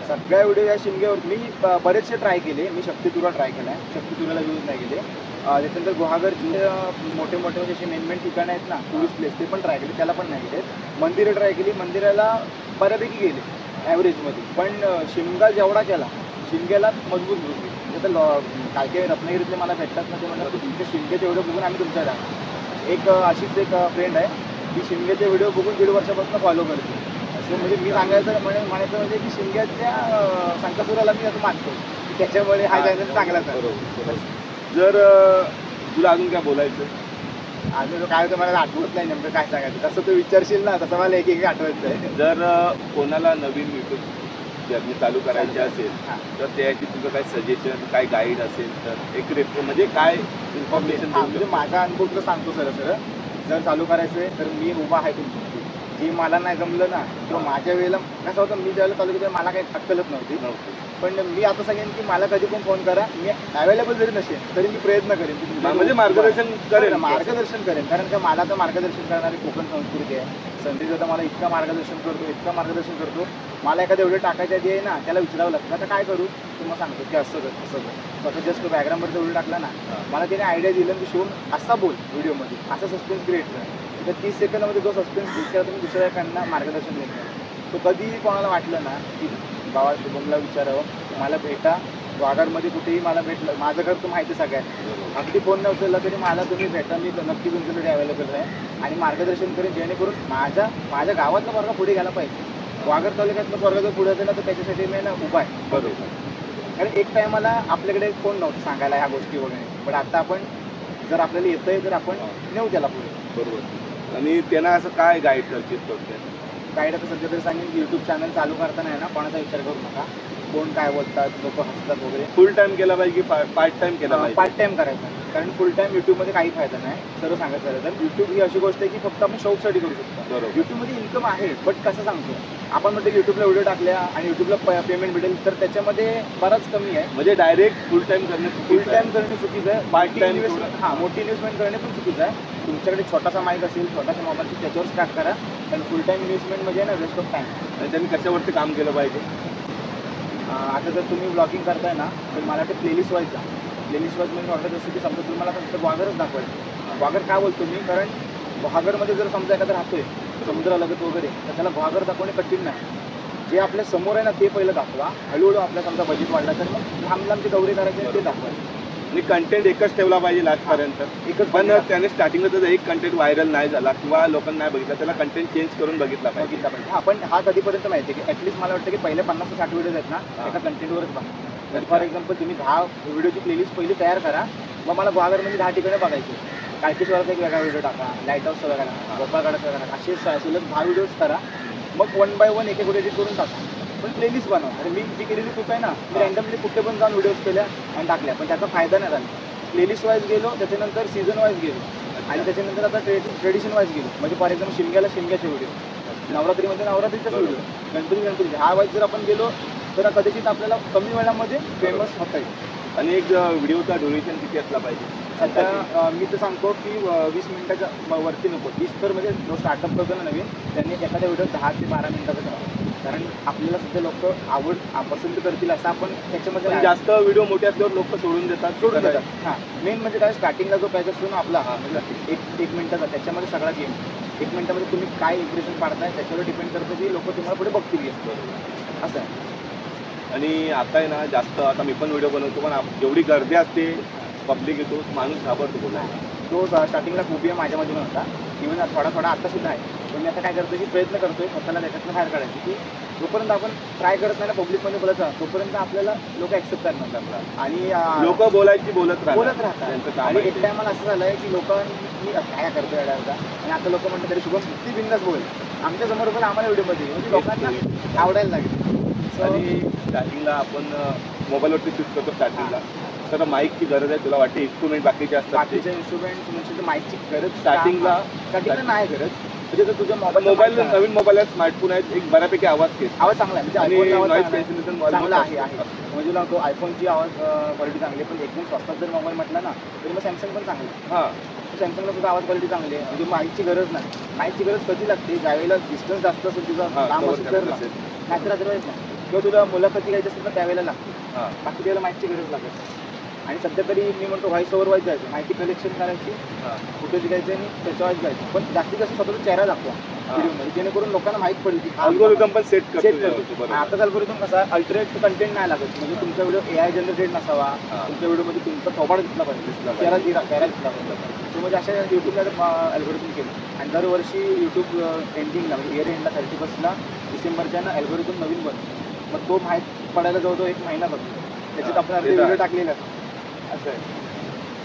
सगळ्या व्हिडिओ या शिमग्यावर मी बरेचसे ट्राय केले. मी शक्तितुरा ट्राय केला आहे. शक्तितुराला यूज नाही केले. त्याच्यानंतर गुहागरचे मोठे मोठे जसे मेन ठिकाणं आहेत ना टुरिस्ट प्लेस ते पण ट्राय केले त्याला पण नाही गेले. मंदिरं ट्राय केली. मंदिराला बऱ्यापैकी गेले ॲव्हरेजमध्ये. पण शिमगा जेवढा केला शिमग्याला मजबूत होती. म्हणजे काय काही रत्नागिरीतले मला भेटतात ना ते म्हणतात की तुमचे शिमग्याचे व्हिडिओ बघून आम्ही तुमच्या राहतो. एक अशीच एक फ्रेंड आहे की शिमग्याचे व्हिडिओ बघून 1.5 वर्षापासून फॉलो करते. असं म्हणजे मी सांगायचं म्हणायचं म्हणजे की शिमग्याच्या संकसुराला मी असं मानतो की त्याच्यामुळे हा चॅनल चांगला बरोबर. जर तुला अजून काय बोलायचं अजून काय होतं मला आठवत नाही नेमकं काय सांगायचं. तसं तू विचारशील ना तसं मला एक आठवायचं आहे. जर कोणाला नवीन युट्यूब जर्नी चालू करायची असेल तर त्याची तुझं काय सजेशन काय गाईड असेल तर एक म्हणजे काय इन्फॉर्मेशन म्हणजे माझा अनुभव तुला सांगतो सरळ जर चालू करायचं आहे तर मी उभा आहे तुमच्यासाठी. जे मला नाही जमलं ना किंवा माझ्या वेळेला कसं होतं मी ज्यावेळेला चालू केलं मला काही अक्कलच नव्हती. पण मी आता सांगेन की मला कधी पण फोन करा मी अवेलेबल जरी नसेल तरी मी प्रयत्न करेन म्हणजे मार्गदर्शन करेन. कारण का मला तर मार्गदर्शन करणारी कोकण संस्कृती आहे. संदेश आता मला इतकं मार्गदर्शन करतो. मला एखाद्या व्हिडिओ टाकायच्या आधी आहे ना त्याला विचारावं लागतं आता काय करू तुम्हाला सांगतो की असं कर आता जस्ट बॅकग्राऊंडवरचा व्हिडिओ टाकला ना मला त्याने आयडिया दिलं की शोन असा बोल व्हिडिओमध्ये असा सस्पेन्स क्रिएट कर. तर 30 सेकंदामध्ये जो सस्पेन्स क्रिएट केला तुम्ही दुसऱ्याकडनं मार्गदर्शन देत. तो कधीही कोणाला वाटलं ना की बाबा शुभमला विचारावं मला भेटा वाघारमध्ये कुठेही मला भेटलं माझं घर तर माहिती सगळ्यात. अगदी फोन न उचलला तरी मला तुम्ही भेटा मी नक्की तुमच्याकडे अवेलेबल आहे आणि मार्गदर्शन करेन जेणेकरून माझ्या गावातला वर्ग पुढे गेला पाहिजे. वाघर तालुक्यातलं वर्ग जर पुढे असेल ना तर त्याच्यासाठी मी ना उभा आहे. बरोबर. कारण एक टायमाला आपल्याकडे कोण नव्हतं सांगायला ह्या गोष्टी वगैरे. पण आता आपण जर आपल्याला येतंय तर आपण नेऊ त्याला पुढे. बरोबर. आणि त्यांना असं काय गाईड करतील थोडक्यात? गाईड आता सध्या तरी सांगेन की यूट्यूब चॅनल चालू करताना आहे ना कोणाचा विचार करू नका. कोण काय बोलतात, लोक हसतात वगैरे. फुल टाइम केला पाहिजे की पार्ट टाइम केला पाहिजे? पार्ट टाइम करायचा, कारण फुल टाइम युट्यूबमध्ये काही फायदा नाही. सर्व सांगायचं झालं तर युट्यूब ही अशी गोष्ट आहे की फक्त आपण शौकसाठी करू शकतो. बरोबर. युट्यूबमध्ये इन्कम आहे, बट कसं सांगतो आपण म्हणतो की युट्यूबला व्हिडिओ टाकल्या आणि युट्यूबला पेमेंट भेटेल, तर त्याच्यामध्ये बराच कमी आहे. म्हणजे डायरेक्ट फुल टाइम करणे फुल टाइम करणे चुकीचं आहे. पार्ट टाइम मोठी इन्व्हेस्टमेंट करणे पण चुकीचं आहे. तुमच्याकडे छोटासा माईक असेल, छोटासा मोबाईल असेल, त्याच्यावर स्टार्ट करा. कारण फुल टाइम इन्व्हेस्टमेंट म्हणजे ना वेस्ट ऑफ टाइम. आणि त्यांनी कशावरती काम केलं पाहिजे? आता जर तुम्ही ब्लॉगिंग करताय ना, तर मला ते प्लेलिस्ट वाईज जा. प्लेलिस्ट वाईज म्हणजे ऑर्डर जसं की समजा तुम्हाला फक्त ग्वागरच दाखवायचं. ग्वागर का बोलतो मी, कारण ग्वागरमध्ये जर समजा एखादा राहतोय समुद्रालगत वगैरे, तर त्याला ग्वागर दाखवणे कठीण नाही. जे आपल्या समोर आहे ना ते पहिलं दाखवा. हळूहळू आपल्या समजा बजेट वाढला तर मग लांब लांबचे दौरे करायचे ते दाखवायचे. आणि कंटेंट एकच ठेवला पाहिजे लास्टपर्यंत. एकच पण त्याने स्टार्टिंगला जर एक कंटेंट व्हायरल नाही झाला किंवा लोकांना नाही बघितला, त्याला कंटेंट चेंज करून बघितला पाहिजे. आपण हा कधीपर्यंत माहिती आहे की ॲटलीस्ट मला वाटतं की पहिले 50-60 व्हिडिओज आहेत ना एका कंटेंटवरच बघा. फॉर एक्झाम्पल तुम्ही 10 व्हिडिओची प्लेलिस्ट पहिली तयार करा. मग मला ग्वागरमध्ये 10 ठिकाणं बघायची. काळकेश्वराचा एक वेगळा व्हिडिओ टाका, लाईट हाऊसचा वेगळा टाका, गोपाळगडाचा वेगळा टाका, असे सलग 10 व्हिडिओज करा. मग 1 बाय 1 एक एक एडिट करून टाका. पण प्लेलिस्ट बनवा. आणि मी जी केलेली चूक आहे ना, मी रँडमली कुठे पण जाऊन व्हिडिओज केल्या आणि टाकल्या, पण त्याचा फायदा नाही झाला. प्लेलिस्ट वाईज गेलो, त्याच्यानंतर सीझन वाईज गेलो, आणि त्याच्यानंतर आता ट्रेडिशन वाईज गेलो. म्हणजे फॉर एक्झाम्पल शिमग्याला शिमग्याचे व्हिडिओ, नवरात्रीमध्ये नवरात्रीचाच व्हिडिओ, गणपती ह्या वाईज जर आपण गेलो तर कदाचित आपल्याला कमी वेळामध्ये फेमस होता येईल. आणि एक व्हिडिओचा ड्युरेशन किती असला पाहिजे? सध्या मी तर सांगतो की 20 मिनिटाच्या वरती नको. 20 तर म्हणजे जो स्टार्टअप करतो ना नवीन, त्यांनी एखाद्या व्हिडिओ 10 ते 12 मिनिटाचा करावा. कारण आपल्याला सध्या लोक पसंत करतील असं आपण त्याच्यामध्ये जास्त व्हिडिओ मोठे असल्यावर लोक सोडून देतात. हां, मेन म्हणजे काय, स्टार्टिंगला जो पॅच असतो ना आपला, हा म्हणजे एक मिनिटाचा, त्याच्यामध्ये सगळा गेम. 1 मिनिटामध्ये तुम्ही काय इम्प्रेशन पाडताय त्याच्यावर डिपेंड करतं की लोक तुम्हाला पुढे बघतील असं आहे. आणि आता आहे ना जास्त, आता मी पण व्हिडिओ बनवतो, पण जेवढी गर्दी असते, पब्लिक येतो, माणूस घाबरतो बोलायला. तो स्टार्टिंगला खूप माझ्यामध्ये नव्हता, इव्हन थोडा आता सुद्धा आहे. पण मी आता काय करतो की प्रयत्न करतोय स्वतःला त्याच्यातनं बाहेर काढायची, की जोपर्यंत आपण ट्राय करत नाही ना पब्लिकमध्ये बोलायचं, तोपर्यंत आपल्याला लोक ॲक्सेप्ट करणार आपल्याला. आणि लोक बोलत राहतात. आणि एक टायमाला असं झालं आहे की लोकांनी काय करतोय अडायचा, आणि आता लोक म्हणतात तरी शुभम किती बिंदास बोल, आमच्या समोर पण आम्हाला व्हिडिओमध्ये, म्हणजे लोकांना आवडायला लागेल. आणि स्टार्टिंगला आपण मोबाईलवरती शूट करतो स्टार्टिंगला, तर माईकची गरज आहे. तुला वाटते इन्स्ट्रुमेंट बाकीचे असतात, बाकीचे इन्स्ट्रुमेंट म्हणजे माईकची गरज स्टार्टिंगला नाही गरज. म्हणजे जर तुझ्या मोबाईल नवीन मोबाईल आहे, स्मार्टफोन आहेत, एक बऱ्यापैकी आवाज चांगला आहे. म्हणजे चांगला आहे. म्हणजे तुला तो आयफोनची आवाज क्वालिटी चांगली आहे, पण एकदम स्वस्तात जर मोबाईल म्हटला ना तरी मग सॅमसंग पण चांगला आहे. हां, सॅमसंगला सुद्धा आवाज क्वालिटी चांगली आहे. म्हणजे माईकची गरज नाही. माईकची गरज कधी लागते, ज्यावेळेला डिस्टन्स जास्त असेल, तुझा लांब असेल तर, नाहीतर अदरवाईज नाही. किंवा तुला मुलाखती घ्यायची असेल तर त्यावेळेला लागते. बाकी त्यावेळेला माईकची गरज लागत. आणि सध्या तरी मी म्हणतो व्हॉइस ओव्हर वाईज जायचं, माहिती कलेक्शन करायची, फुटेज घ्यायचं आणि त्याच्या वाईज जायचं. पण जास्तीत जास्त स्वतःचा चेहरा दाखवा व्हिडिओमध्ये, जेणेकरून लोकांना माहीत पडेल की अल्गोरिदम पण सेट करतो. आताच अल्गोरिदम कसा, अल्टरेट कंटेंट नाही लागत. म्हणजे तुमचा व्हिडिओ AI जनरेटेड नसावा, तुमच्या व्हिडिओमध्ये तुमचा थोबाड दिसला पाहिजे, चेहरा दिसला पाहिजे. तो म्हणजे अशा युट्यूबला अल्गोरिदम केलं. आणि दरवर्षी युट्यूब एंडिंगला, म्हणजे इयर एंडला 31 डिसेंबरच्या ना अल्गोरिदम नवीन बनतो. मग तो माहीत पडायला जवळजवळ 1 महिना बघतो. त्याच्यात आपण अर्धे व्हिडिओ टाकलेले असतो. असं आहे.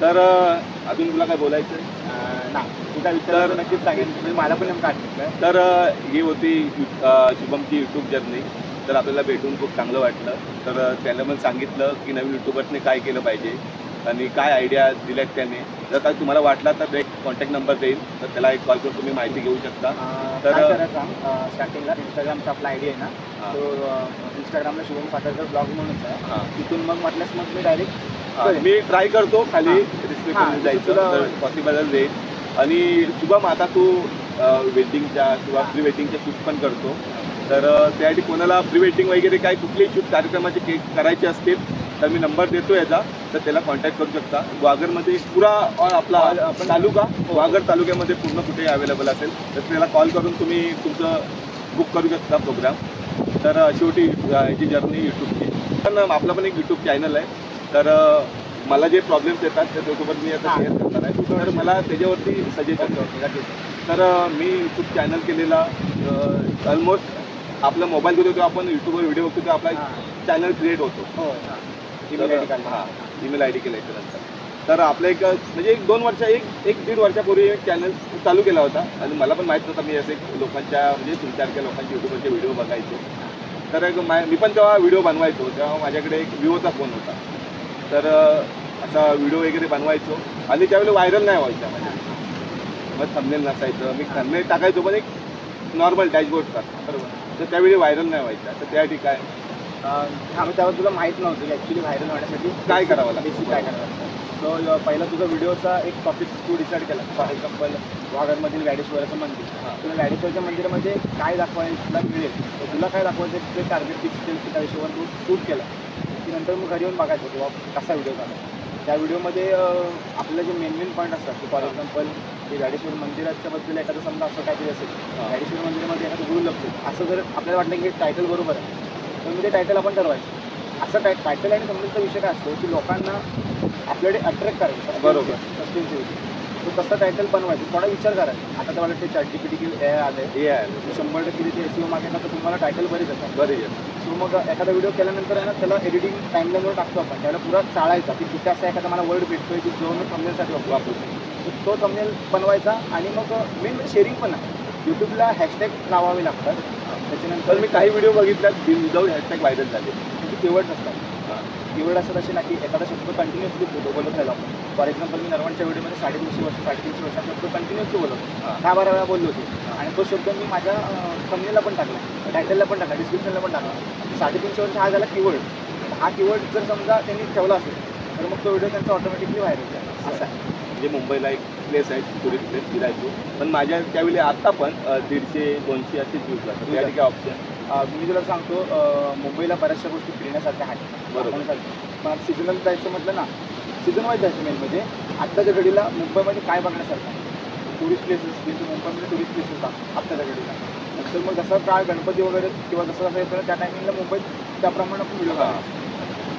तर अजून तुला काय बोलायचं ना, तू काय विचार नक्कीच सांगेन, म्हणजे मला पण नेमकं आठवतं. तर ही होती शुभमची यूट्यूब जर्नी. तर आपल्याला भेटून खूप चांगलं वाटलं. तर त्याला पण सांगितलं की नवीन युट्यूबर्सने काय केलं पाहिजे आणि काय आयडिया दिल्यात त्याने. जर काय तुम्हाला वाटला तर एक कॉन्टॅक्ट नंबर देईल, तर त्याला एक कॉल करून तुम्ही माहिती घेऊ शकता. तर स्टार्टिंगला इंस्टाग्रामचा आपला आयडी आहे ना, तो इंस्टाग्रामला शुभम साखरकर ब्लॉग म्हणूनच आहे. तिथून मग म्हटल्यास मग मी डायरेक्ट मी ट्राय करतो खाली डिस्क्रिप्शन जायचं, पॉसिबल जाईल. आणि शुभम, आता तू वेडिंगच्या किंवा प्री वेडिंगच्या शूट पण करतो, तर त्यासाठी कोणाला प्री वेडिंग वगैरे काय कुठलेही शूट कार्यक्रमाचे करायचे असतील तर मी नंबर देतो याचा, तर त्याला कॉन्टॅक्ट करू शकता. ग्वागरमध्ये पुरा आपला तालुका, ग्वागर तालुक्यामध्ये पूर्ण कुठेही अवेलेबल असेल तर त्याला कॉल करून तुम्ही तुमचं बुक करू शकता प्रोग्राम. तर शेवटी याची जर्नी यूट्यूबची. पण आपला पण एक यूट्यूब चॅनल आहे, तर मला जे प्रॉब्लेम्स येतात त्याच्यासोबत मी आता शेअर करणार आहे. तर मला त्याच्यावरती सजेशन करतो. तर मी यूट्यूब चॅनल केलेला ऑलमोस्ट आपला मोबाईल घेतो तेव्हा आपण यूट्यूबवर व्हिडिओ बघतो तेव्हा आपला चॅनल क्रिएट होतो. ईमेल आय डी केल्याच्यानंतर. तर आपलं एक म्हणजे 1-2 वर्ष, 1-1.5 वर्षापूर्वी एक चॅनल चालू केला होता. आणि मला पण माहीत नव्हतं, मी असे लोकांच्या म्हणजे तुमच्यासारख्या लोकांचे यूट्यूबवरचे व्हिडिओ बघायचे. तर मी पण तेव्हा व्हिडिओ बनवायचो, तेव्हा माझ्याकडे एक विवोचा फोन होता. तर असा व्हिडिओ वगैरे बनवायचो आणि त्यावेळी व्हायरल नाही व्हायचा माझ्या. मग थंबनेल नसायचं, मी थंबनेल टाकायचो पण एक नॉर्मल डॅशबोर्डचा, बरोबर. तर त्यावेळी व्हायरल नाही व्हायचा. तर त्यासाठी काय तेव्हा तुला माहीत नव्हतं की ॲक्च्युली व्हायरल होण्यासाठी काय करावं लागतं, काय करावं लागतं. सो पहिला तुझा व्हिडिओचा एक टॉपिक तू डिसाईड केला. फॉर एक्झाम्पल वाघरमधील व्याडेश्वराचं मंदिर. तुला व्याडेश्वरच्या मंदिरामध्ये काय दाखवायला मिळेल, तर तुला काय दाखवायचं ते टार्गेट फिक्स केलं, त्या हिशोबाने तू शूट केला की नंतर मग घरी येऊन बघायचं किंवा कसा व्हिडिओ झाला. त्या व्हिडिओमध्ये आपलं जे मेन पॉईंट असतात की फॉर एक्झाम्पल ते व्याडेश्वर मंदिराच्या बद्दल एखादं समजा असं काहीतरी असेल, व्याडेश्वर मंदिरामध्ये एखादं गुरु लक्षात असं जर आपल्याला वाटलं की हे टायटल बरोबर आहे, तर मग ते टायटल आपण ठरवायचं. असं टायटल आणि समजूनचा विषय काय असतो की लोकांना आपल्याकडे अट्रॅक्ट करायचं, बरोबर. सस्टेन्सिव्हिटी. तो तसं टायटल बनवायचं, थोडा विचार करायचा. आता तर मला ते ChatGPT आलं आहे, 100% ते SEO मागेला तर तुम्हाला टायटल बरेच येतात. बरे. सो मग एखादा व्हिडिओ केल्यानंतर आहे ना, त्याला एडिटिंग टाईमलाईनवर टाकतो आपण, त्याला पुरा चाळायचा की कुठे असं एखादा मला वर्ड भेटतोय की जो मी थंबनेलसाठी वापरतो. तो थंबनेल बनवायचा आणि मग मेन म्हणजे शेअरिंग पण आहे. यूट्यूबला हॅशटॅग लावावे लागतात. त्याच्यानंतर मी काही व्हिडिओ बघितल्यात विदाऊट हॅशटॅग व्हायरल झाले. म्हणजे कीवर्ड असतात. कीवर्ड असतात असे ना की एखादा शब्द कंटिन्युअसली बोलत राहिला आपण. फॉर एक्झाम्पल मी नरवणच्या व्हिडिओमध्ये 350 वर्ष शब्द कंटिन्युअसली बोलतो, 10-12 वेळा बोललो होतो आणि तो शब्द मी माझ्या थंबनेलला पण टाकला, टायटलला पण टाकला, डिस्क्रिप्शनला पण टाकला. 350 वर्ष हा झाला कीवर्ड. हा कीवर्ड जर समजा त्यांनी ठेवला असेल तर मग तो व्हिडिओ त्यांचा ऑटोमॅटिकली व्हायरल झाला. असं आहे. म्हणजे मुंबईला एक प्लेस आहे, टुरिस्ट प्लेस, फिरायचो. पण माझ्या त्यावेळी आता पण 150-200 असेच व्ह्यूज जातात. त्यासाठी काय ऑप्शन? मी तुला सांगतो, मुंबईला बऱ्याचशा गोष्टी फिरण्यासारख्या आहेत, बरोबर. पण सीझनल जायचं म्हटलं ना, सीझन वाईज जायचं मेन म्हणजे आत्ताच्या घडीला मुंबईमध्ये काय बघण्यासारखं टुरिस्ट प्लेसेस असतील तर मुंबईमध्ये टुरिस्ट प्लेसेस आत्ताच्या घडीला. तर मग जसं काय गणपती वगैरे किंवा जसं येतं त्या टायमिंगला मुंबईत त्याप्रमाणे आपण व्हिडिओ काढतो.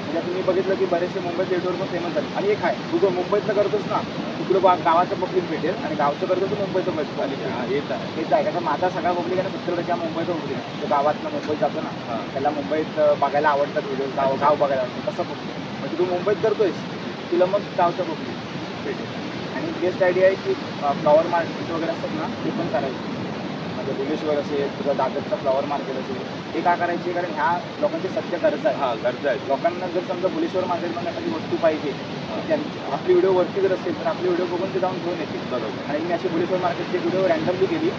म्हणजे तुम्ही बघितलं की बरेचसे मुंबईत नेटवर्क पण फेमस झाले. आणि एक आहे, तू जर मुंबईतलं करतोस ना, तुला गावाचं पब्लिक भेटेल आणि गावचं करतो तर मुंबईचं पब्लिक. हेच आहे कारण माझा सगळा पब्लिक आहे ना 70% मुंबईचा पब्लिक आहे. तो गावातनं मुंबईत जातो ना, त्याला मुंबईत बघायला आवडतात व्हिडिओ, गाव बघायला आवडतं तसं पब्लिक. म्हणजे तू मुंबईत करतोयस, तुला मग गावचं पब्लिक भेटेल. आणि बेस्ट आयडिया आहे की फ्लॉवर मार्केट वगैरे असतात ना, ते पण करायचं. म्हणजे भुलेश्वर असेल, तुझा दादरचा फ्लॉवर मार्केट असेल, हे का करायचे कारण ह्या लोकांची सत्य गरज आहे. गरज आहे. लोकांना जर समजा भुलेश्वर मार्केटमध्ये एखादी वस्तू पाहिजे, आपली व्हिडिओ वरती जर असेल तर आपली व्हिडिओ बघून ते जाऊन घेऊन येतील. बरोबर. आणि मी अशी भुलेश्वर मार्केटची व्हिडिओ रँडमली केली,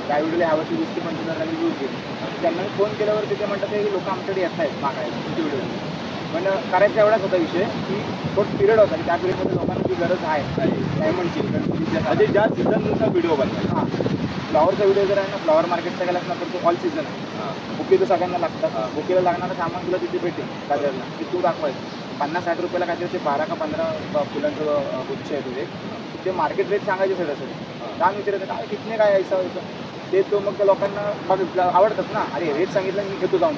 त्या व्हिडिओला ह्यावर्षी 20-25 व्ह्यूज गेली. त्यांना मी फोन केल्यावर ते म्हणतात की लोक आमच्याकडे येत आहेत मागायला तुमची व्हिडिओ. पण करायचा एवढाच होता विषय की तो पिरियड होता की त्या पिरियडमध्ये लोकांना जी गरज आहे काय म्हणतील गणपतीच्या, म्हणजे ज्या सीझननुसार व्हिडिओ बनवायचा. हां, फ्लॉवरचा व्हिडिओ जर आहे ना, फ्लॉवर मार्केटचा गेलास ना तर तो ऑल सीझन आहे. बुके तर सगळ्यांना लागतात. बुकेला लागणारं सामान तुला तिथे भेटेल बाजारला, ते तू दाखवायचं. 50-60 रुपयाला काहीतरी ते 12 का 15 फुलांचं गुच्छ आहे तुझे. ते मार्केट रेट सांगायचे सगळं दाम विचारायचं काय कितने काय ऐसा ते तो मग त्या लोकांना आवडतात ना. अरे रेट सांगितलं मी घेतो जाऊन.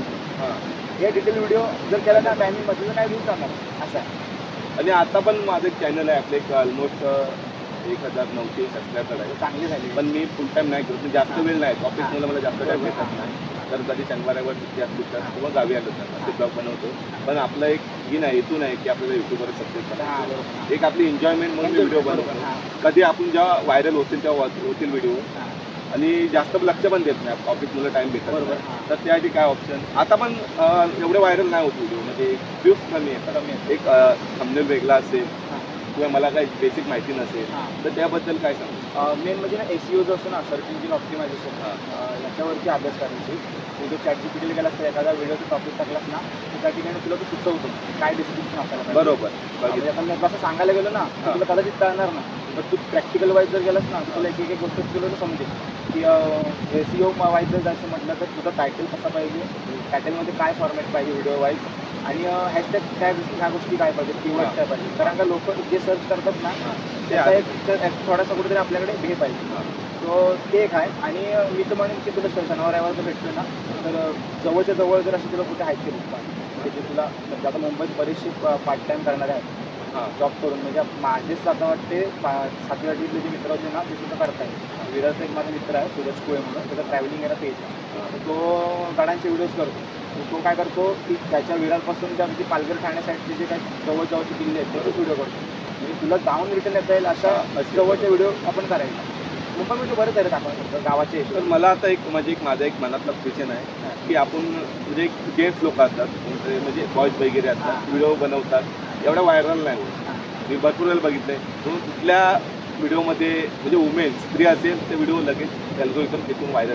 हे डिटेल व्हिडिओ जर केला ना टायमिंगमध्ये तर काय व्ह्यूज जाणार असं आहे. आणि आता पण माझं एक चॅनल आहे, आपलं एक ऑलमोस्ट 1900 सबस्क्रायबर आहे. चांगली झाली. पण मी फुल टाईम नाही करत, जास्त वेळ नाही. ऑफिसमुळे मला जास्त टाईम भेटत नाही. तर कधी शनिवारावर सुट्टी असली तर किंवा गावी आलो तर असे ब्लॉग बनवतो. पण आपलं एक ही नाही, हेतू नाही की आपल्याला युट्यूबवर सक्सेस करायचं. एक आपली एन्जॉयमेंट म्हणून व्हिडिओ बनवतो. कधी आपण जेव्हा व्हायरल होतील तेव्हा होतील व्हिडिओ आणि जास्त लक्ष पण देत नाही, ऑफिसमुळे टाईम भेटत. बरोबर. तर त्यासाठी काय ऑप्शन? आता पण एवढे व्हायरल नाही होत व्हिडिओ, म्हणजे व्ह्यूज कमी येतात. एक थंबनेल वेगळा असेल किंवा मला काही बेसिक माहिती नसेल तर त्याबद्दल काय सांगू? मेन म्हणजे ना SEO जो असतो ना, सर्च इंजिन ऑप्टिमायझेशन, याच्यावरती अभ्यास करायची. तू जर ChatGPT गेलास तर एखादा व्हिडिओचा टॉपिक टाकलास ना तर त्या ठिकाणी तुला तो सुचवतो काय डिस्क्रिप्शन असायला पाहिजे. बरोबर. म्हणजे आपण कसं सांगायला गेलो ना तुला कदाचित कळणार ना, पण तू प्रॅक्टिकल वाईज जर गेलास ना तुला एक एक गोष्ट तुला समजेल की SEO वाईज जर जायचं म्हटलं तर तुझं टायटल कसं पाहिजे, टायटलमध्ये काय फॉर्मॅट पाहिजे व्हिडिओ वाईज, आणि हॅशटॅग काय ह्या गोष्टी काय पाहिजे, कीवर्ड काय पाहिजे. कारण का लोक जे सर्च करतात ना त्याचा एक थोडासा कुठेतरी आपल्याकडे हे पाहिजे. सो ते एक आहे. आणि मी तर म्हणेन की तुला शनिवार रविवार जर भेटतो ना तर जवळच्या जवळ जर असं तुला कुठे आहेत ते बुक म्हणजे जे तुला म्हणजे आता मुंबईत बरेचसे पार्ट टाईम करणारे आहेत जॉब करून. म्हणजे माझेच आता वाटते 7व्या आठवीतले जे मित्र होते ना ते सुद्धा करतायत. विरारचा एक माझा मित्र आहे सूरज कुळे म्हणून, त्याचा ट्रॅव्हलिंग आहे ना पेज, तो गाड्यांचे व्हिडिओज करतो. तो काय करतो की त्याच्या विरारपासून त्या म्हणजे पालघर ठाणे साईडचे जे काही जवळचे किल्ले आहेत त्याचेच व्हिडिओ करतो. म्हणजे तुला जाऊन रिटर्न येता येईल अशा जवळचे व्हिडिओ आपण करायचे. मुंबईमध्ये बरेच आहे दाखवायचं गावाचे. तर मला आता एक म्हणजे माझा एक मनातला क्वेश्चन आहे की आपण म्हणजे जेंट्स लोक असतात म्हणजे बॉयज वगैरे असतात व्हिडिओ बनवतात एवढा व्हायरल नाही होत. मी भरपूर वेळेला बघितलंय म्हणून कुठल्या व्हिडिओमध्ये म्हणजे वुमेन स्त्री असेल ते व्हिडिओ लगेच अल्गोरिदम तिथून व्हायरल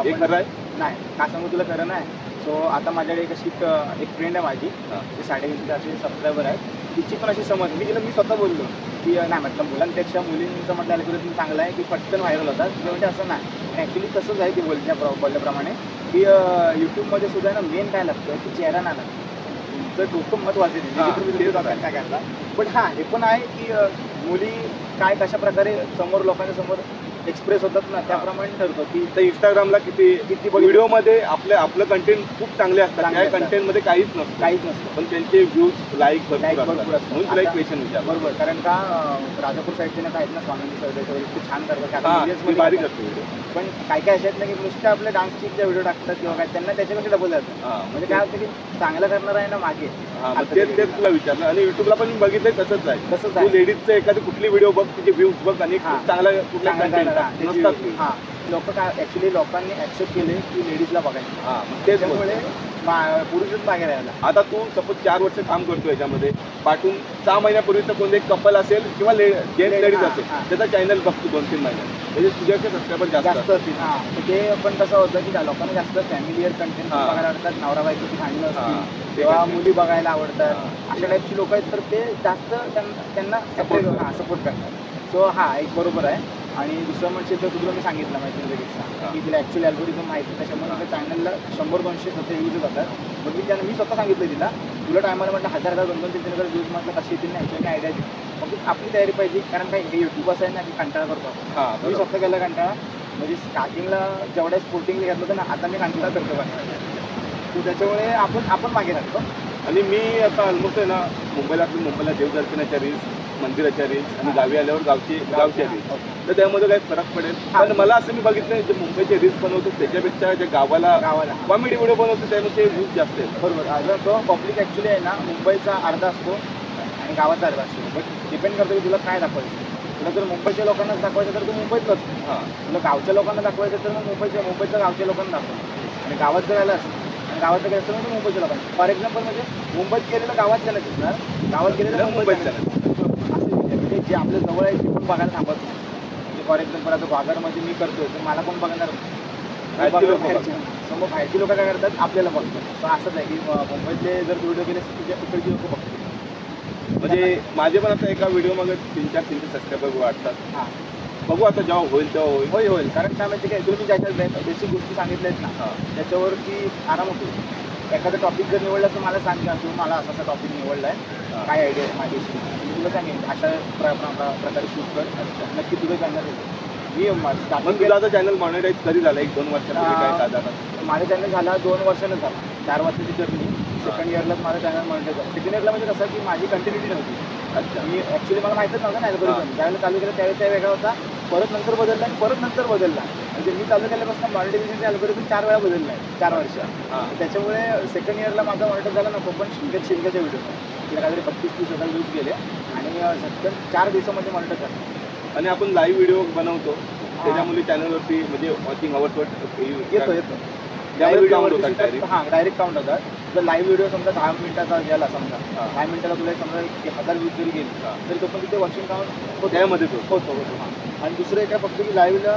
हे खरं आहे? नाही का सांगू तुला खरं नाही. सो आता माझ्याकडे एक अशी एक फ्रेंड आहे माझी, ती 350 सबस्क्रायबर आहे. तिची पण अशी समज मी स्वतः बोललो की नाही म्हटलं मुलांपेक्षा मुलींचं म्हटलं अल्गोरिदम चांगलं आहे की पटकन व्हायरल होतात. म्हणजे असं नाही, ॲक्च्युली तसंच आहे की बोलल्याप्रमाणे की यूट्यूबमध्ये सुद्धा ना मेन काय लागतं की चेहरा नाही लागतं, तुमचं डोकं महत्त्वाचं आहे काय करता. पण हां हे पण आहे की मुली काय कशा प्रकारे समोर लोकांच्या समोर एक्सप्रेस होतात ना त्याप्रमाणे ठरतो की तर इंस्टाग्रामला किती व्हिडिओमध्ये आपलं कंटेंट खूप चांगले असतात, त्या कंटेंटमध्ये काहीच नसतं पण त्यांचे व्ह्यूज लाईक भरपूर असतात. म्हणून तुला एक क्वेश्चन विचार. बरोबर, कारण का राजापूर साईडचे ना आहेत ना स्वामी सर ते छान करतात भारी करतो व्हिडिओ. पण काय काय असे ना की नुसते आपले डान्सचे व्हिडिओ टाकतात किंवा काय त्यांना त्याच्यापेक्षा डबल जातं. म्हणजे काय होतं की चांगलं करणार आहे ना मागे. तेच तुला विचारलं. आणि युट्यूबला पण मी बघितलंय तसंच आहे. तू लेडीजचं एखादी कुठली व्हिडिओ बघ तिचे व्ह्यूज बघ आणि चांगला कुठला कंटेंट हां लोक काय ॲक्च्युली लोकांनी ॲक्सेप्ट केले की लेडीजला बघायचं. त्याच्यामुळे पुरुषच मागे राहिला. आता तू सपोज 4 वर्ष काम करतो याच्यामध्ये, पाठून 6 महिन्यापूर्वीचं कोणतं एक कपल असेल किंवा जेंट्स लेडीज असेल त्याचा चॅनल बघतो 2-3 महिन्यात म्हणजे तुझ्याचे सबस्क्रायबर जास्त असतील. हां ते पण कसं होतं की लोकांना जास्त फॅमिलीयर कंटेंट बघायला आवडतात, नवरा बायकोची भांडणं असतील तेव्हा मुली बघायला आवडतात, अशा टाईपची लोक आहेत तर ते जास्त त्यांना सपोर्ट करतात. सो हां एक बरोबर आहे. आणि दुसरं म्हणजे तर तुला मी सांगितलं माहिती लगेच की तिला ॲक्च्युअली अल्गोरिदम माहिती त्याच्यामुळे त्या चॅनलला 100-200 स्वतः यूज जातात. मग मी स्वतः सांगितलं तिला तुला टायमाला म्हटलं 1000 2,000-3,000 व्ह्यूज म्हटलं कशी येतील नाही ह्याची आयडिया दे. मग आपली तयारी पाहिजे, कारण काय हे यूट्यूब असं आहे ना की कंटाळा करतो. मी स्वतः केला कंटाळा, म्हणजे स्टार्टिंगला जेवढ्या स्पोर्टिंग घेतलं होतं ना आता मी कंटाळा करतो तर त्याच्यामुळे आपण मागे राहतो. आणि मी आता ऑलमोस्ट आहे ना मुंबईला देवदर्शनाच्या रील्स, मंदिराच्या रील्स आणि गावी आल्यावर गावच्या रील्स, तर त्यामध्ये काही फरक पडेल. पण मला असं मी बघितलं जे मुंबईचे रील्स बनवतो त्याच्यापेक्षा जे गावाला कॉमेडी व्हिडिओ बनवतो त्यामध्ये व्ह्यूज जास्त आहेत. बरोबर. तो पब्लिक ॲक्च्युली आहे ना मुंबईचा अर्धा असतो आणि गावाचा अर्धा असतो. बट डिपेंड करतो की तुला काय दाखवायचं. तुला जर मुंबईच्या लोकांनाच दाखवायचं तर तू मुंबईतच असतो. तुला गावच्या लोकांना दाखवायचं तर मग मुंबईच्या गावच्या लोकांना दाखवायचं. आणि गावात जर आलास आणि गावाचं काय असतं म्हणजे मुंबईच्या लोकांना. फॉर एक्झाम्पल म्हणजे मुंबईत गेलेलं गावात त्याला दिसणार, गावात गेलेलं मुंबईत म्हणजे जे आपल्या जवळ आहे ते पण बघायला थांबत नाही. म्हणजे फॉर एक्झाम्पल आता वाघारमध्ये मी करतोय तर मला कोण बघणार मग बाहेरची लोक काय करतात आपल्याला बघतात. तर असंच आहे की मुंबईतले जर व्हिडिओ केले तुझ्या तिकडची लोक बघतात. म्हणजे माझे पण आता एका व्हिडिओ मागे 300 सबस्क्रायबर वाटतात. हां बघू आता जेव्हा होईल तेव्हा होईल. कारण काय माहिती काय तुम्ही ज्याच्या बेसिक गोष्टी सांगितल्या आहेत ना त्याच्यावरती आराम होतो. एखादा टॉपिक जर निवडला तर मला सांग तू मला असा टॉपिक निवडला आहे काय आयडिया आहे माझ्याशी मी तुला सांगेन अशा प्रकारे शूट कर नक्की तुझं चॅनल येतो. मग तुला आता चॅनल मॉनिटाईज कधी झालं 1-2 वर्षापूर्वी काय साधारण? माझं चॅनल झाला 2 वर्षानं झाला. 4 वर्षाची जर्नी. सेकंड इयरलाच माझं चॅनल मॉनिटाईज झालं. सेकंड इयरला म्हणजे कसं की माझी कंटिन्युटी नव्हती. अच्छा मी ॲक्च्युली मला माहीतच नव्हतं ना अल्गोरिदम. ज्यावेळेला चालू केलं त्यावेळेस त्या वेगळा होता, परत नंतर बदलला आणि परत नंतर बदलला. म्हणजे मी चालू केल्यापासून मॉनिटायझेशनचे अल्गोरिदम 4 वेळा बदलला आहे 4 वर्ष. त्याच्यामुळे सेकंड इयरला माझा मॉनिटाईज झाला नको पण शिंदेच्या व्हिडिओ तिला काहीतरी 35-30 हजार व्ह्यूज गेले आणि सध्या 4 दिवसामध्ये मॉनिटाईज झालं. आणि आपण लाईव्ह व्हिडिओ बनवतो त्याच्यामुळे चॅनलवरती म्हणजे वॉचिंग अवर्सवर येतो डायरेक्ट काउंट होतात. जर लाईव्ह व्हिडिओ समजा 10 मिनिटाचा गेला समजा 10 मिनिटाला तुला समजा 1000 व्ह्यूज जरी गेली तरी तो पण तिथे वॉचिंग काउंट त्यामध्ये होतो. आणि दुसरं एक पडतो की लाईव्हला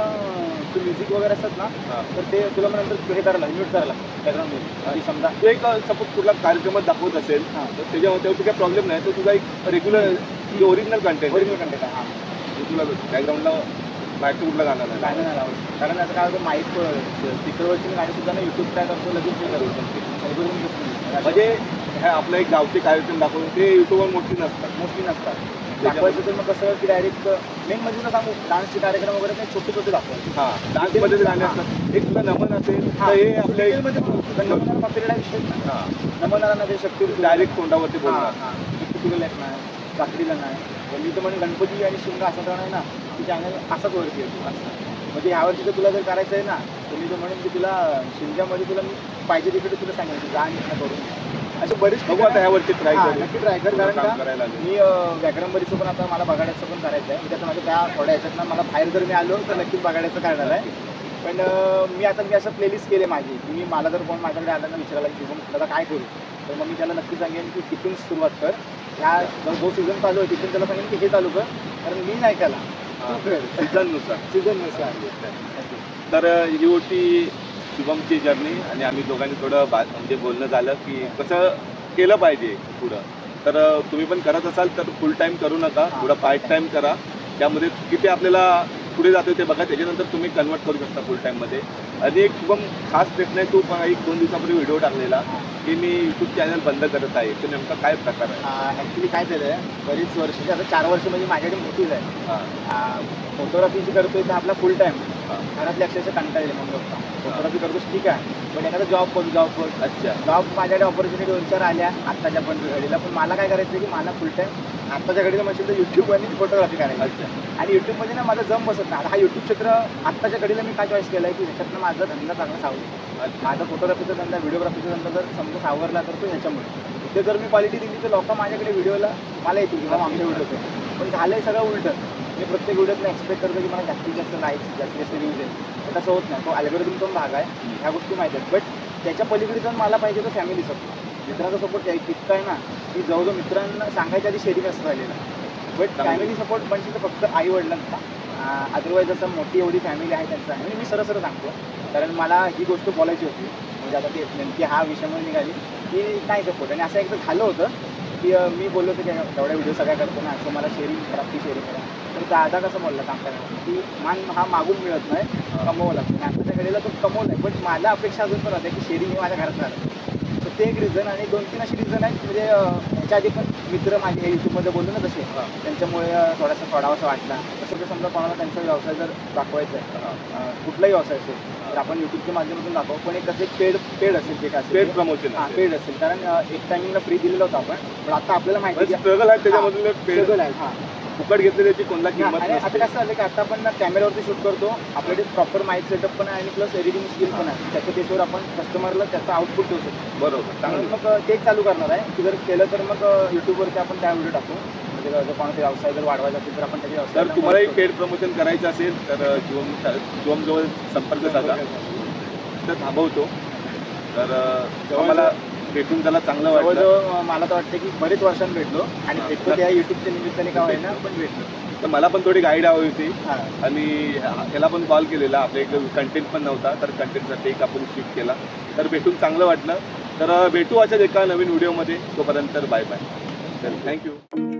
तू म्युझिक वगैरे असतात ना तर ते तुला मग नंतर हे करायला म्यूट करायला बॅकग्राऊंड म्युझिक. आणि समजा तू एक सपोज कुठला कार्यक्रमात दाखवत असेल तर त्याच्यामध्ये काही प्रॉब्लेम नाही. तर तुझा एक रेग्युलर ओरिजिनल कंटेंट हां तुला बॅकग्राऊंडला बाहेरचं कुठलं गाणं नाही लावलं. कारण असं काय होतं माईक स्पीकरवरची गाणी सुद्धा ना यूट्यूब काय करतो लगेच हे करतो. म्हणजे हे आपलं एक गावचे कार्यक्रम दाखवून ते युट्यूबवर मोस्टली नसतात. दाखवायचं तर मग कसं की डायरेक्ट मेन म्हणजे तुला सांगू डान्सचे कार्यक्रम वगैरे काही छोटे दाखवायचे. डान्समध्ये गाणे असतात. एक तुला नमन असेल तर हे आपल्या नमनाला कॉपीराइट विषय नमनाला ना ते शक्ती डायरेक्ट तोंडावरती बोलणार शक्तीला एक नाही काकडीला नाही. मी तर म्हणजे गणपती आणि शिंगा असं तर नाही ना की चॅनल असाच वरती येतो. म्हणजे ह्यावर्षी जर तुला जर करायचं आहे ना तर मी तर म्हणेन की तुला शिंद्यामध्ये तुला मी पाहिजे तिकडे तुला सांगायचं जा आणि करून असे बरेच बघू आता ह्यावरती नक्की ट्राय कर. कारण का मी व्याकरणबरीचं पण आता मला बघाड्याचं पण करायचं आहे. त्याचं माझ्या त्या थोड्या ह्याच्यात ना मला बाहेर जर मी आलो तर नक्कीच बघाड्याचं करणार आहे. पण मी असं प्लेलिस्ट केले माझी की मी मला जर कोण माझ्याकडे आला ना विचारायला की शुभम दादा काय करू, तर मग मी त्याला नक्की सांगेन की तिथून सुरुवात कर. ह्या जो सीझन चालू आहे तिथून त्याला सांगेन की हे चालू कर, कारण मी नाही केला सीझननुसार. तर ही होती शुभमची जर्नी आणि आम्ही दोघांनी थोडं म्हणजे बोलणं झालं की कसं केलं पाहिजे पुढं. तर तुम्ही पण करत असाल तर फुल टाईम करू नका, थोडं पार्ट टाईम करा. त्यामध्ये किती आपल्याला पुढे जातो ते बघा, त्याच्यानंतर तुम्ही कन्वर्ट करू शकता फुल टाईममध्ये. आणि एक शुभम खास प्रश्न आहे, तू पण 1-2 दिवसापूर्वी व्हिडिओ टाकलेला की मी यूट्यूब चॅनल बंद करत आहे, तर नेमका काय प्रकार आहे? ॲक्च्युली काय झालं आहे, बरीच वर्ष आता 4 वर्ष म्हणजे माझ्याकडे मोठीच आहे. फोटोग्राफीची करतोय तर आपला फुल टाईम घरातल्या अक्षरशः कंटाळले मग बघता फोटोग्राफी करतोच ठीक आहे, पण एखादा जॉब करू. अच्छा, जॉब माझ्याकडे ऑपॉर्च्युनिटी 2-4 आल्या आत्ताच्या पण घडीला, पण मला काय करायचं की मला फुल टाईम आत्ताच्या घडीला म्हणशील तर यूट्यूब आणि फोटोग्राफी करायची. अच्छा. आणि यूट्यूबमध्ये ना माझं जम बसत नाही. हा यूट्यूब क्षेत्र आत्ताच्या घडीला मी काय चॉईस केला आहे की ह्याच्यातनं माझा धंदा चांगला सावरला. माझा फोटोग्राफीचा धंदा, व्हिडिओग्राफीचा धंदा जर समजा सावरला तर तो ह्याच्यामुळे. इथे जर मी क्वालिटी दिली तर लोक माझ्याकडे व्हिडिओला मला येतील की बाबा आमच्या व्हिडिओचं. पण झालं आहे सगळं उलटं. मी प्रत्येक व्हिडिओतनं एक्सपेक्ट करतो की मला जास्तीत जास्त लाईक्स, जास्तीत जास्त व्ह्यूज आहेत. पण तसं होत नाही. तो अल्गोरिदम पण भाग आहे, ह्या गोष्टी माहीत आहेत. बट त्याच्या पलीकडे जाऊन मला पाहिजे तो फॅमिली सपोर्ट, मित्राचा सपोर्ट इतका आहे ना की जवळजवळ मित्रांना सांगायच्या आधी शेअरिंग असं झालेलं. बट फॅमिली सपोर्ट म्हणजे तर फक्त आई वडिलांचा. अदरवाईज असं मोठी एवढी फॅमिली आहे त्यांचा म्हणजे मी सरळ सांगतो, कारण मला ही गोष्ट बोलायची होती. म्हणजे आता ते नेमकी हा विषयामध्ये निघाली की नाही सपोर्ट. आणि असं एकदा झालं होतं की मी बोललो होतो की एवढ्या व्हिडिओ सगळ्या करतो ना, असं मला शेअरिंग करा, ती शेअरिंग करा. तर दादा कसं बोलला काम करायला की मान हा मागून मिळत नाही, कमवावं लागतं. आणि आताच्या घडीला तो कमवत नाही, बट माझ्या अपेक्षा अजून पण होत्या की शेअरिंग हे माझ्या घरात झालं. तर ते एक रिझन. आणि 2-3 अशी रिझन आहेत म्हणजे ह्याच्या आधी पण मित्र माझे हे यूट्यूबमध्ये बोललो ना तसे, त्यांच्यामुळे थोडासा सोडावासा वाटला. तसं जर समजा कोणाला त्यांचा व्यवसाय जर दाखवायचा आहे, कुठलाही व्यवसाय असेल तर आपण यूट्यूबच्या माध्यमातून दाखवू, पण एक कसं पेड असेल ते काय पेड प्रमोशन. पेड असेल. कारण एक टायमिंगला फ्री दिलेलं होतं आपण, पण आता आपल्याला माहिती स्ट्रगल आहे त्याच्यामधून स्ट्रगल आहे. हां, फुकट घेतली त्याची कोणता किंमत आणि आता नसते. कसं झालं की आता आपण कॅमेऱ्यावरती शूट करतो, आपल्याकडे प्रॉपर माईक सेटअप पण आहे आणि प्लस एडिटिंग स्किल पण आहे. त्याच्या बेसवर आपण कस्टमरला त्याचा आउटपुट देऊ शकतो. बरोबर, त्यामुळे मग तेच चालू करणार आहे की जर केलं तर मग यूट्यूबवर आपण त्या व्हिडिओ टाकू. म्हणजे जर कोणाचा व्यवसाय जर वाढवायचा असेल तर आपण त्याच्या व्यवसाय. जर तुम्हालाही पेड प्रमोशन करायचं असेल तर शिवमजवळ संपर्क साधा. तर थांबवतो. तर आम्हाला भेटून त्याला चांगलं वाटलं. जवळजवळ मला तर वाटतं की बरेच वर्षांनी भेटलो आणि भेटतो त्या यूट्यूबच्या निमित्ताने का होईना पण भेटलो. तर मला पण थोडी गाईड हवी होती हां, आणि याला पण कॉल केलेला. आपल्या इकडे कंटेंट पण नव्हता, तर कंटेंटसाठी एक आपण शिफ्ट केला. तर भेटून चांगलं वाटलं. तर भेटू अशाच एका नवीन व्हिडिओमध्ये. तोपर्यंत बाय बाय. तर थँक्यू.